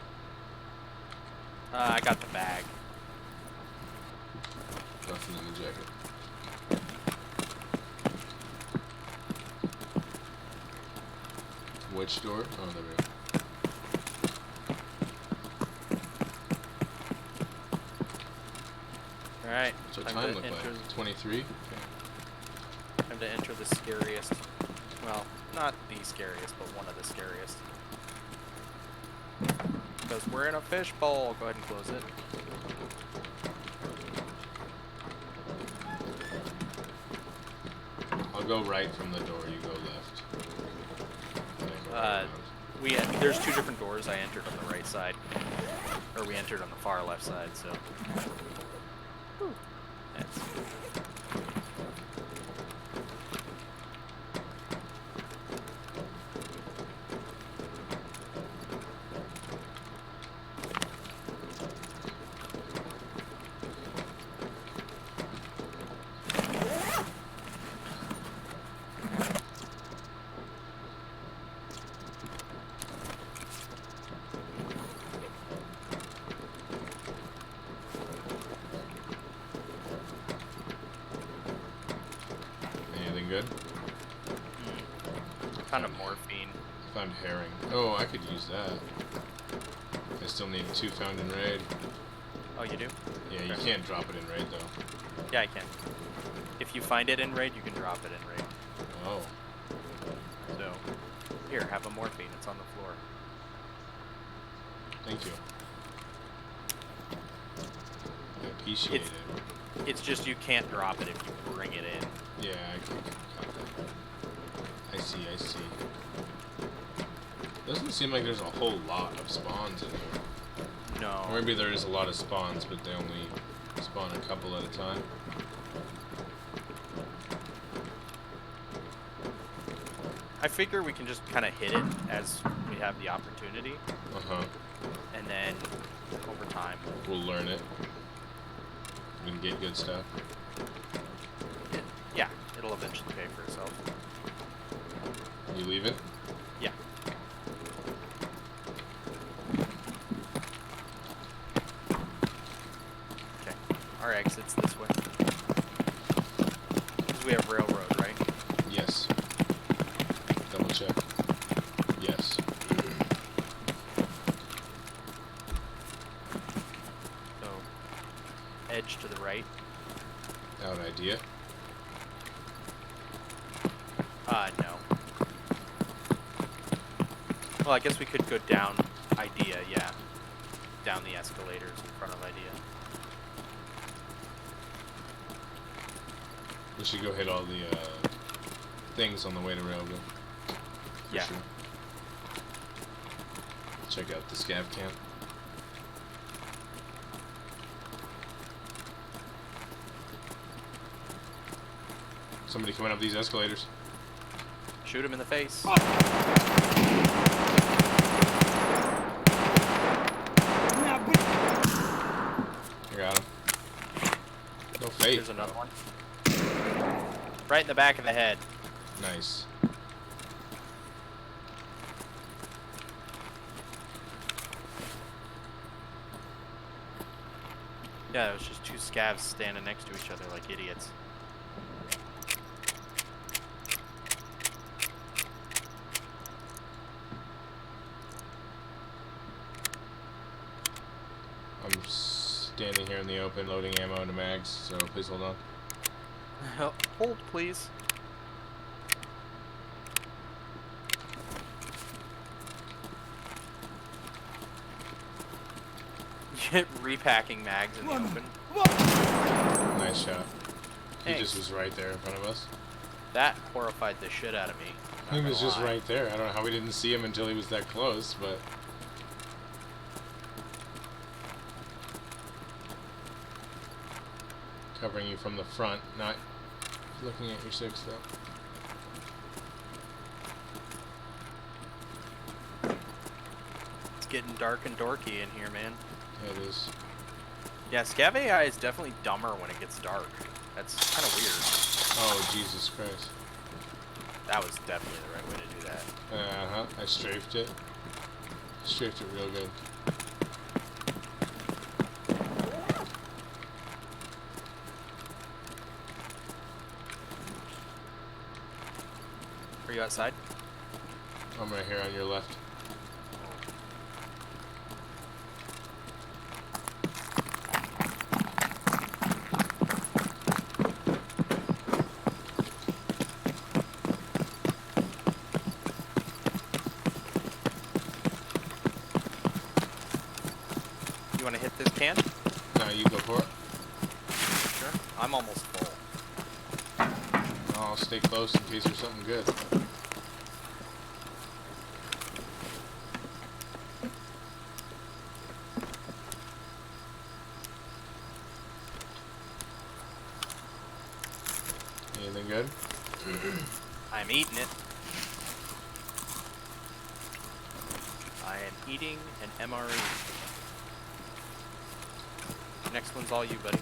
I got the bag. Nothing in the jacket. Which door? Oh, there we go. All right. What's our time time to look enter like? 23? Time to enter the scariest. Well, not the scariest, but one of the scariest. Because we're in a fishbowl. Go ahead and close it. I'll go right from the door. You go left. Then go right around. There's two different doors. I entered on the right side, or we entered on the far left side. So. That's... Anything good? Kind of morphine. Found herring. Oh, I could use that. I still need 2 found in raid. Oh, you do? Yeah, you Okay. can't drop it in raid though. Yeah, I can. If you find it in raid, you can drop it in raid. Oh. So, here, have a morphine. It's on the floor. Thank you. I appreciate It's- it. It's just you can't drop it if you bring it in. Yeah, I can got that. I see. Doesn't seem like there's a whole lot of spawns in here. No. Or maybe there is a lot of spawns, but they only spawn a couple at a time. I figure we can just kind of hit it as we have the opportunity, Uh-huh. and then over time. We'll learn it. We can get good stuff. Yeah, it'll eventually pay for itself. You leave it? Yeah. Okay. Our exit's this way. Because we have railroad, right? Yes. Double check. Yes. So, edge to the right. Out idea. No. Well, I guess we could go down idea, yeah. Down the escalators in front of idea. We should go hit all the things on the way to railroad. For Yeah. sure. Check out the scav camp. Somebody coming up these escalators. Shoot him in the face. На, блядь! I got him. No faith. There's another one. Right in the back of the head. Nice. Yeah, it was just two scavs standing next to each other like idiots. I'm standing here in the open, loading ammo into mags, so please hold on. Hold, please. Repacking mags in the Ладно, open. ладно. Nice shot. He Thanks. just was right there in front of us. That horrified the shit out of me. He not was gonna just lie. right there. I don't know how we didn't see him until he was that close, but... Covering you from the front, not looking at your 6 though. It's getting dark and dorky in here, man. Yeah, it is. Yeah, Scav AI is definitely dumber when it gets dark. That's kind of weird. Oh, Jesus Christ. That was definitely the right way to do that. Uh-huh. I strafed it. Strafed it real good. Are you outside? I'm right here on your left. You want to hit this can? No, you go for it. Sure. I'm almost full. I'll stay close in case there's something good. Anything good? I'm eating it. I am eating an MRE. Next one's all you, buddy.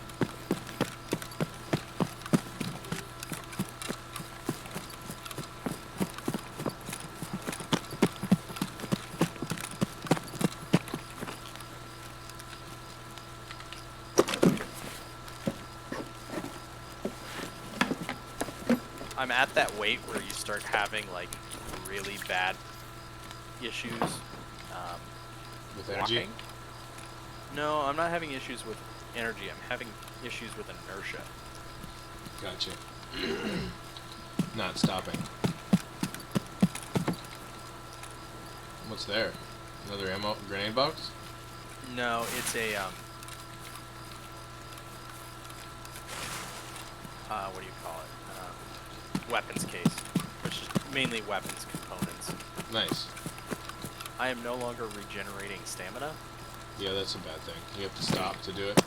I'm at that weight where you start having like really bad issues With energy? walking. No, I'm not having issues with energy. I'm having issues with inertia. Gotcha. Not stopping. What's there? Another ammo grenade box? No, it's a what do you call it? Weapons case, which is mainly weapons components. Nice. I am no longer regenerating stamina. Yeah, that's a bad thing. You have to stop to do it.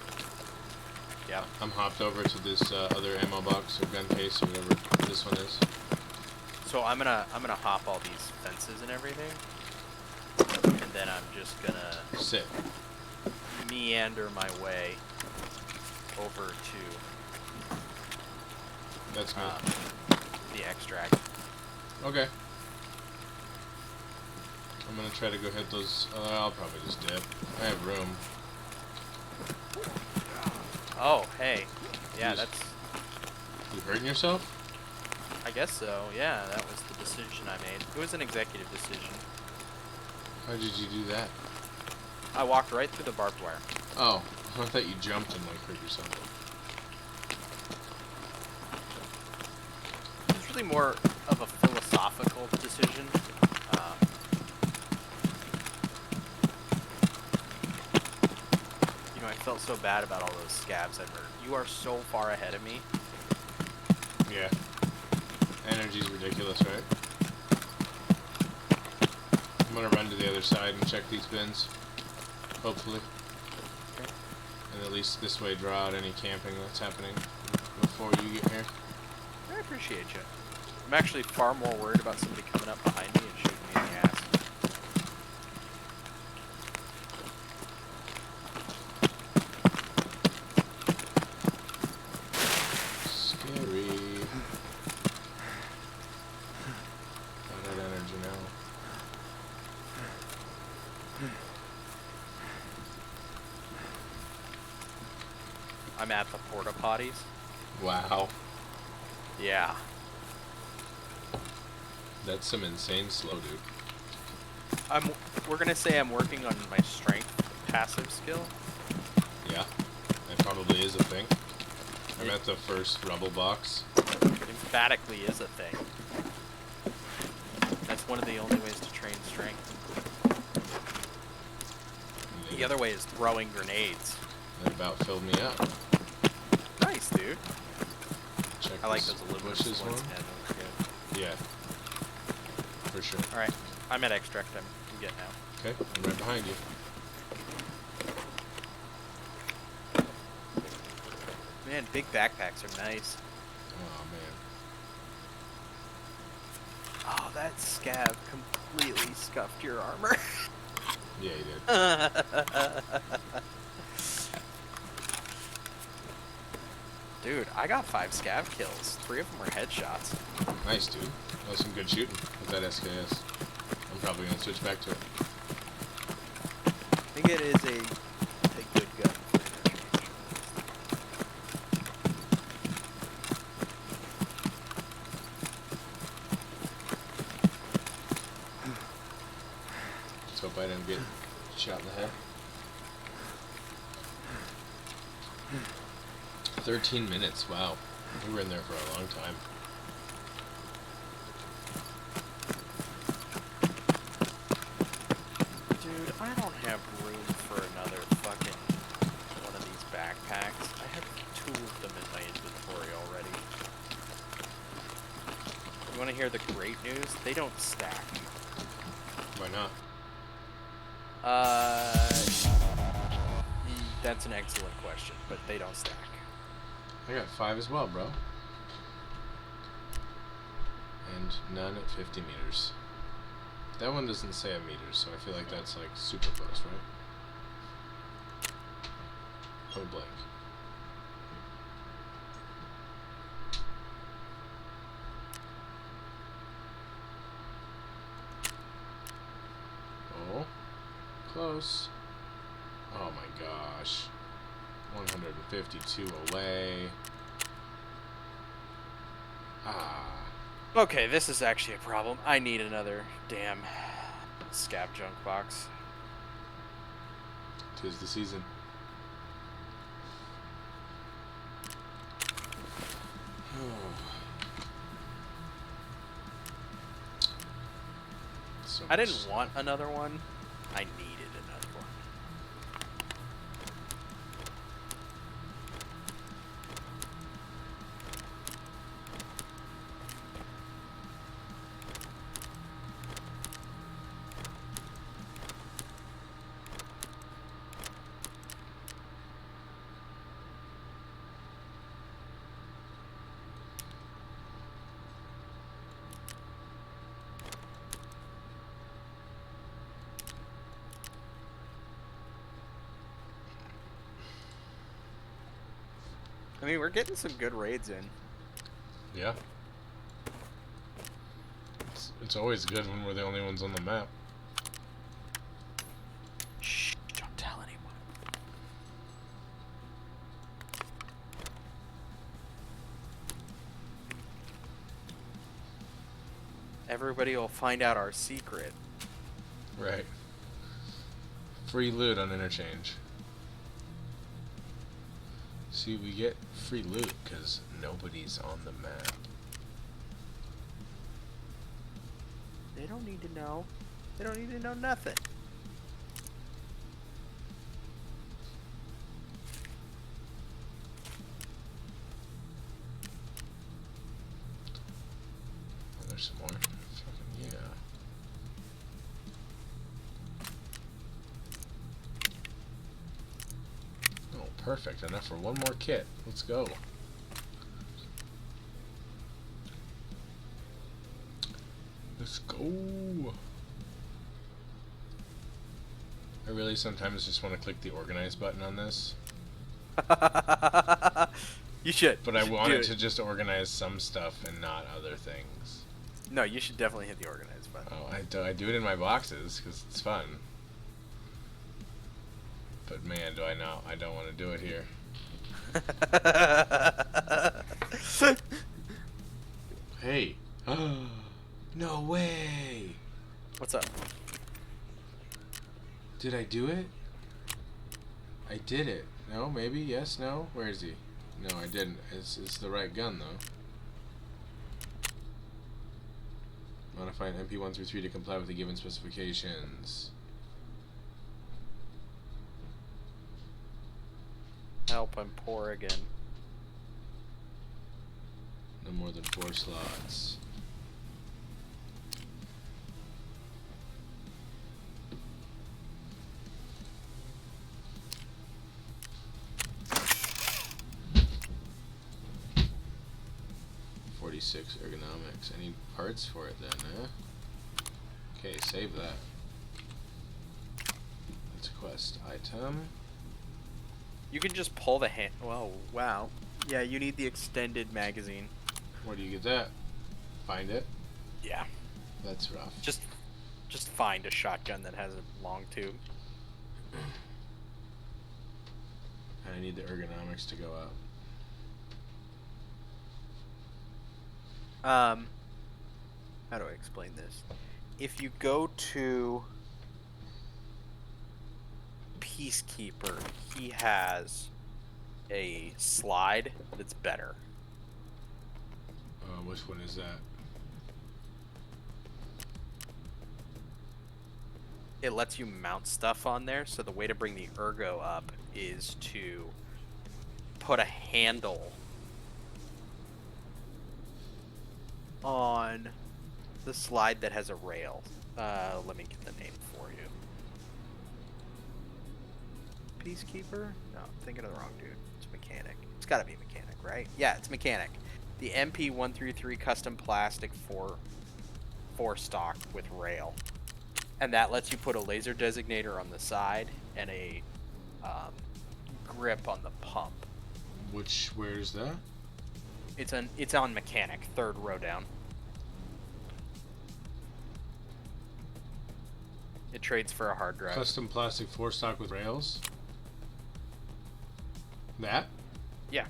Yeah. I'm hopped over to this other ammo box or gun case or whatever this one is. So I'm gonna hop all these fences and everything, and then I'm just gonna Sit. meander my way over to That's me. the extract. Okay. I'm gonna try to go hit those. I'll probably just dip. I have room. Oh, hey. Yeah, You that's. You hurting yourself? I guess so. Yeah, that was the decision I made. It was an executive decision. How did you do that? I walked right through the barbed wire. Oh, I thought you jumped and like hurt yourself. It's really more of a philosophical decision. You know, I felt so bad about all those scabs I murdered. You are so far ahead of me. Yeah. Energy's ridiculous, right? I'm gonna run to the other side and check these bins. Hopefully. Okay. And at least this way draw out any camping that's happening before you get here. I appreciate you. I'm actually far more worried about somebody coming up behind me and shooting me in the ass. Scary. Got that energy now. I'm at the porta potties. Wow. Yeah. That's some insane slow, dude. We're gonna say I'm working on my strength passive skill. Yeah. That probably is a thing. I'm It- at the first rubble box. Emphatically is a thing. That's one of the only ways to train strength. The other way is throwing grenades. That about filled me up. Nice, dude. Check I like this those aluminum bushes ones. one. Yeah, those are good. Yeah. For sure. All right, I'm at extract. I'm getting out. Okay, I'm right behind you. Man, big backpacks are nice. Oh man. Oh, that scab completely scuffed your armor. Yeah, you did. Dude, I got 5 scav kills. 3 of them were headshots. Nice, dude. That was some good shooting with that SKS. I'm probably gonna switch back to it. I think it is a good gun for interchange. Let's hope I didn't get shot in the head. 13 minutes, wow. We were in there for a long time. Dude, I don't have room for another fucking one of these backpacks. I have 2 of them in my inventory already. hear the great news? They don't stack. Why not? That's an excellent question, but they don't stack. I got 5 as well, bro. And none at 50 meters. That one doesn't say a meter, so I feel like that's like super close, right? Point blank. Oh, close. Oh my gosh. 152 away. Ah. Okay, this is actually a problem. I need another damn scav junk box. 'Tis the season. So I didn't much want stuff. another one. I needed another one. I mean, we're getting some good raids in. Yeah. It's always good when we're the only ones on the map. Shh, don't tell anyone. Everybody will find out our secret. Right. Free loot on Interchange. See, we get free loot because nobody's on the map. They don't need to know. They don't need to know nothing. Oh, there's some more. Fucking yeah. Oh, perfect. Enough for one more kit. Let's go. Let's go. I really sometimes just want to click the organize button on this, You should. but You I should want do it to just organize some stuff and not other things. No, you should definitely hit the organize button. Oh, I do it in my boxes because it's fun. But man, do I not? I don't want to do it here. Hey. No way. What's up? Did I do it? I did it. No, maybe, yes, no. Where is he? No, I didn't. It's the right gun though. Modify an MP1 through 3 to comply with the given specifications. Help, I'm poor again. No more than 4 slots. .46 ergonomics. I need parts for it then, eh? Okay, save that. That's a quest item. You can just pull the hand. Whoa, wow. Yeah, you need the extended magazine. Where do you get that? Find it? Yeah. That's rough. Just find a shotgun that has a long tube. And I need the ergonomics to go up. How do I explain this? If you go to Peacekeeper, he has a slide that's better. Which one is that? It lets you mount stuff on there, so the way to bring the ergo up is to put a handle on the slide that has a rail? Let me get the name for you. Peacekeeper? No, I'm thinking of the wrong dude. It's mechanic. It's got to be mechanic, right? Yeah, it's mechanic. The MP133 custom plastic 4 stock with rail, and that lets you put a laser designator on the side and a grip on the pump. Where's that? It's on mechanic, 3rd row down. It trades for a hard drive. Custom plastic 4 stock with rails. That? Yeah.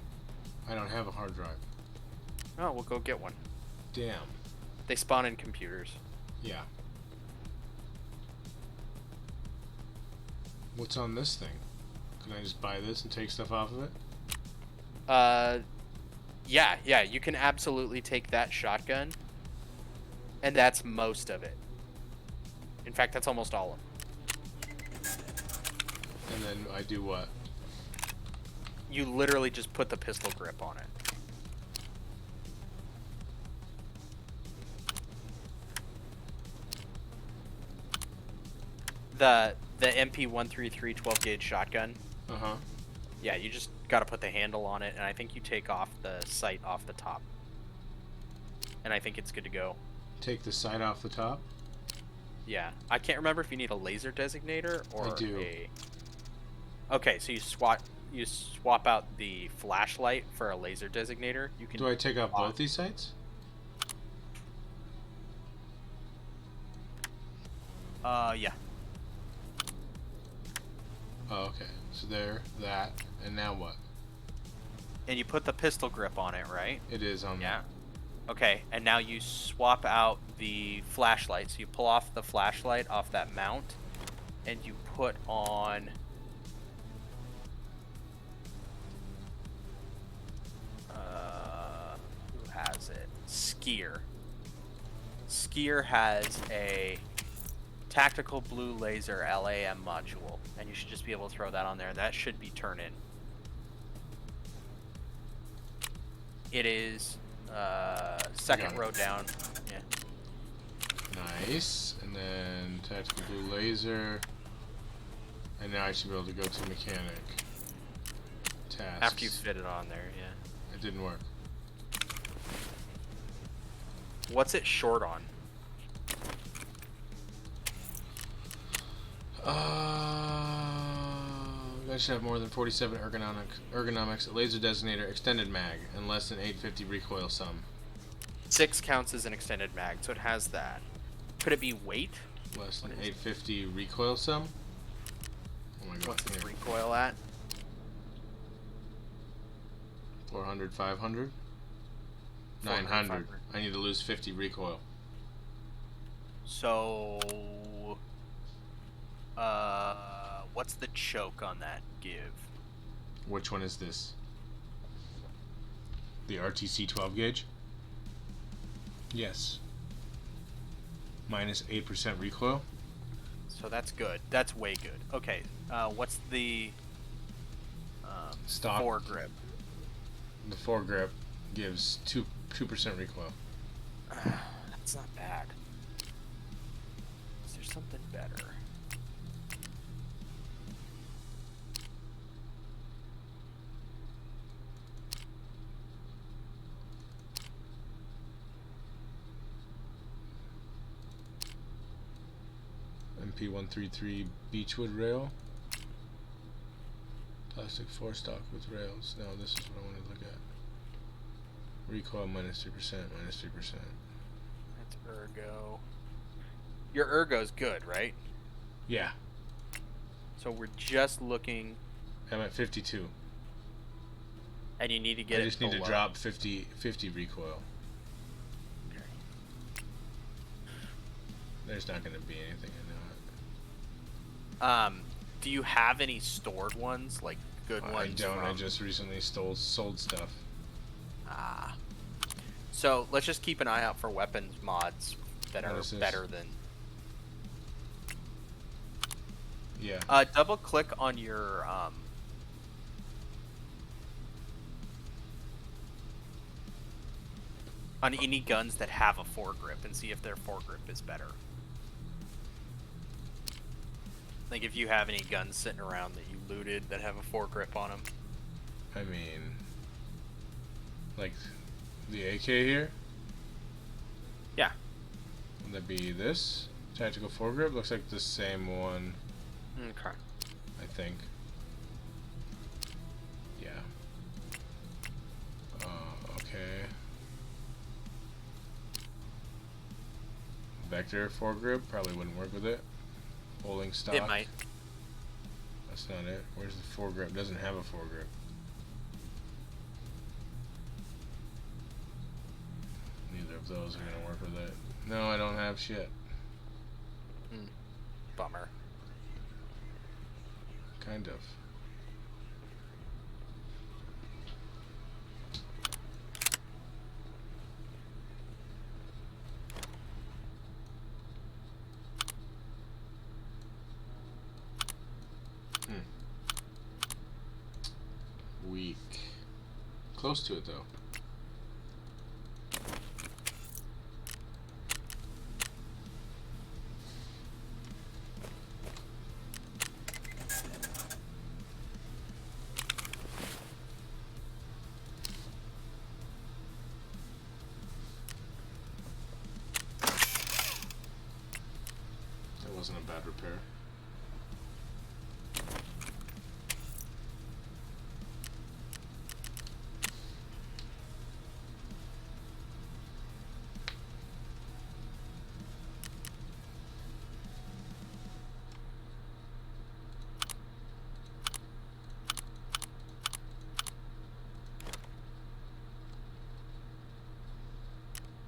I don't have a hard drive. Oh, we'll go get one. Damn. They spawn in computers. Yeah. What's on this thing? Can I just buy this and take stuff off of it? Yeah, you can absolutely take that shotgun, and that's most of it. In fact, that's almost all of it. And then I do what? You literally just put the pistol grip on it. The MP133 12 gauge shotgun. Uh-huh. Yeah, you just got to put the handle on it, and I think you take off the sight off the top. And I think it's good to go. Take the sight off the top? Yeah. I can't remember if you need a laser designator or I do. Okay, so you swap out the flashlight for a laser designator. You can. Do I take off both these sights? Yeah. Oh, okay. So there, that, and now what? And you put the pistol grip on it, right? It is on Yeah. Okay, and now you swap out the flashlight. So you pull off the flashlight off that mount, and you put on. Who has it? Skier. Skier has a tactical blue laser LAM module, and you should just be able to throw that on there. That should be turn in. It is second row down. Yeah. Nice. And then tactical blue laser. And now I should be able to go to mechanic. Tasks. After you fit it on there, yeah. It didn't work. What's it short on? That should have more than 47 ergonomics, a laser designator, extended mag, and less than 850 recoil sum. 6 counts as an extended mag, so it has that. Could it be weight? Less than 850 recoil sum? Oh my god. What's its Here. recoil at? 400, 500? 400, 900. 500. I need to lose 50 recoil. So, what's the choke on that give? Which one is this? The RTC 12 gauge? Yes. Minus 8% recoil? So that's good. That's way good. Okay, what's the Stock. foregrip? The foregrip gives 2% recoil. That's not bad. Is there something better? MP133 Beechwood rail. Plastic 4 stock with rails. No, this is what I want to look at. Recoil minus 3%, minus 3%. That's ergo. Your ergo's good, right? Yeah, So we're just looking, I'm at 52. and you need to get I it just need to below. drop 50 recoil. Okay. There's not going to be anything, I know it. Do you have any stored ones, like good I ones? don't, I from- just recently sold stuff. Ah. So let's just keep an eye out for weapons mods that What are is this? better than. Yeah. Double click on your on any guns that have a foregrip and see if their foregrip is better. Like if you have any guns sitting around that you looted that have a foregrip on them. I mean, like the AK here. Yeah. Would that be this tactical foregrip? Looks like the same one. Okay. I think. Yeah. Okay. Vector foregrip probably wouldn't work with it. Holding stock. It might. That's not it. Where's the foregrip? Doesn't have a foregrip. Neither of those are gonna work with it. No, I don't have shit. Bummer. Kind of. Weak. Close to it though. That wasn't a bad repair.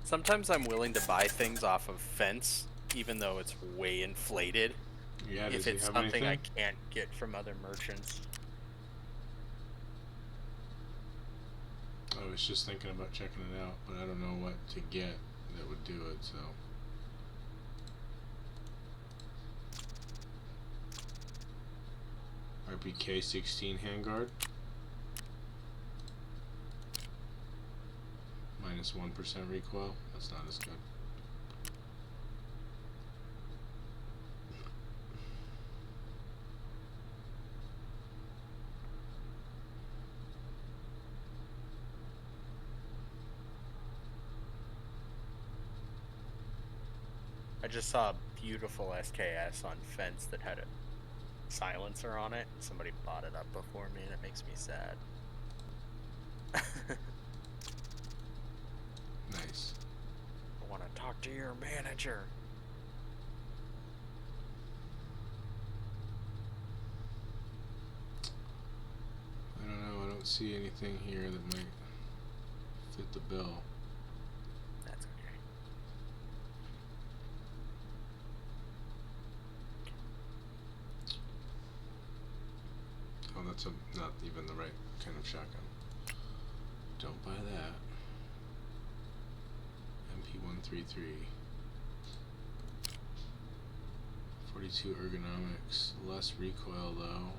Sometimes I'm willing to buy things off of Fence, even though it's way inflated. Yeah, If it's something I can't get from other merchants. I was just thinking about checking it out, but I don't know what to get that would do it, so. RPK 16 handguard. Minus 1% recoil. That's not as good. I just saw a beautiful SKS on Fence that had a silencer on it. Somebody bought it up before me and it makes me sad. Nice. I want to talk to your manager. I don't know, I don't see anything here that might fit the bill. That's okay. Oh, that's not even the right kind of shotgun. Don't buy that. MP133. 42 ergonomics. Less recoil though.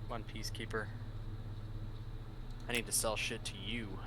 One Peacekeeper. I need to sell shit to you.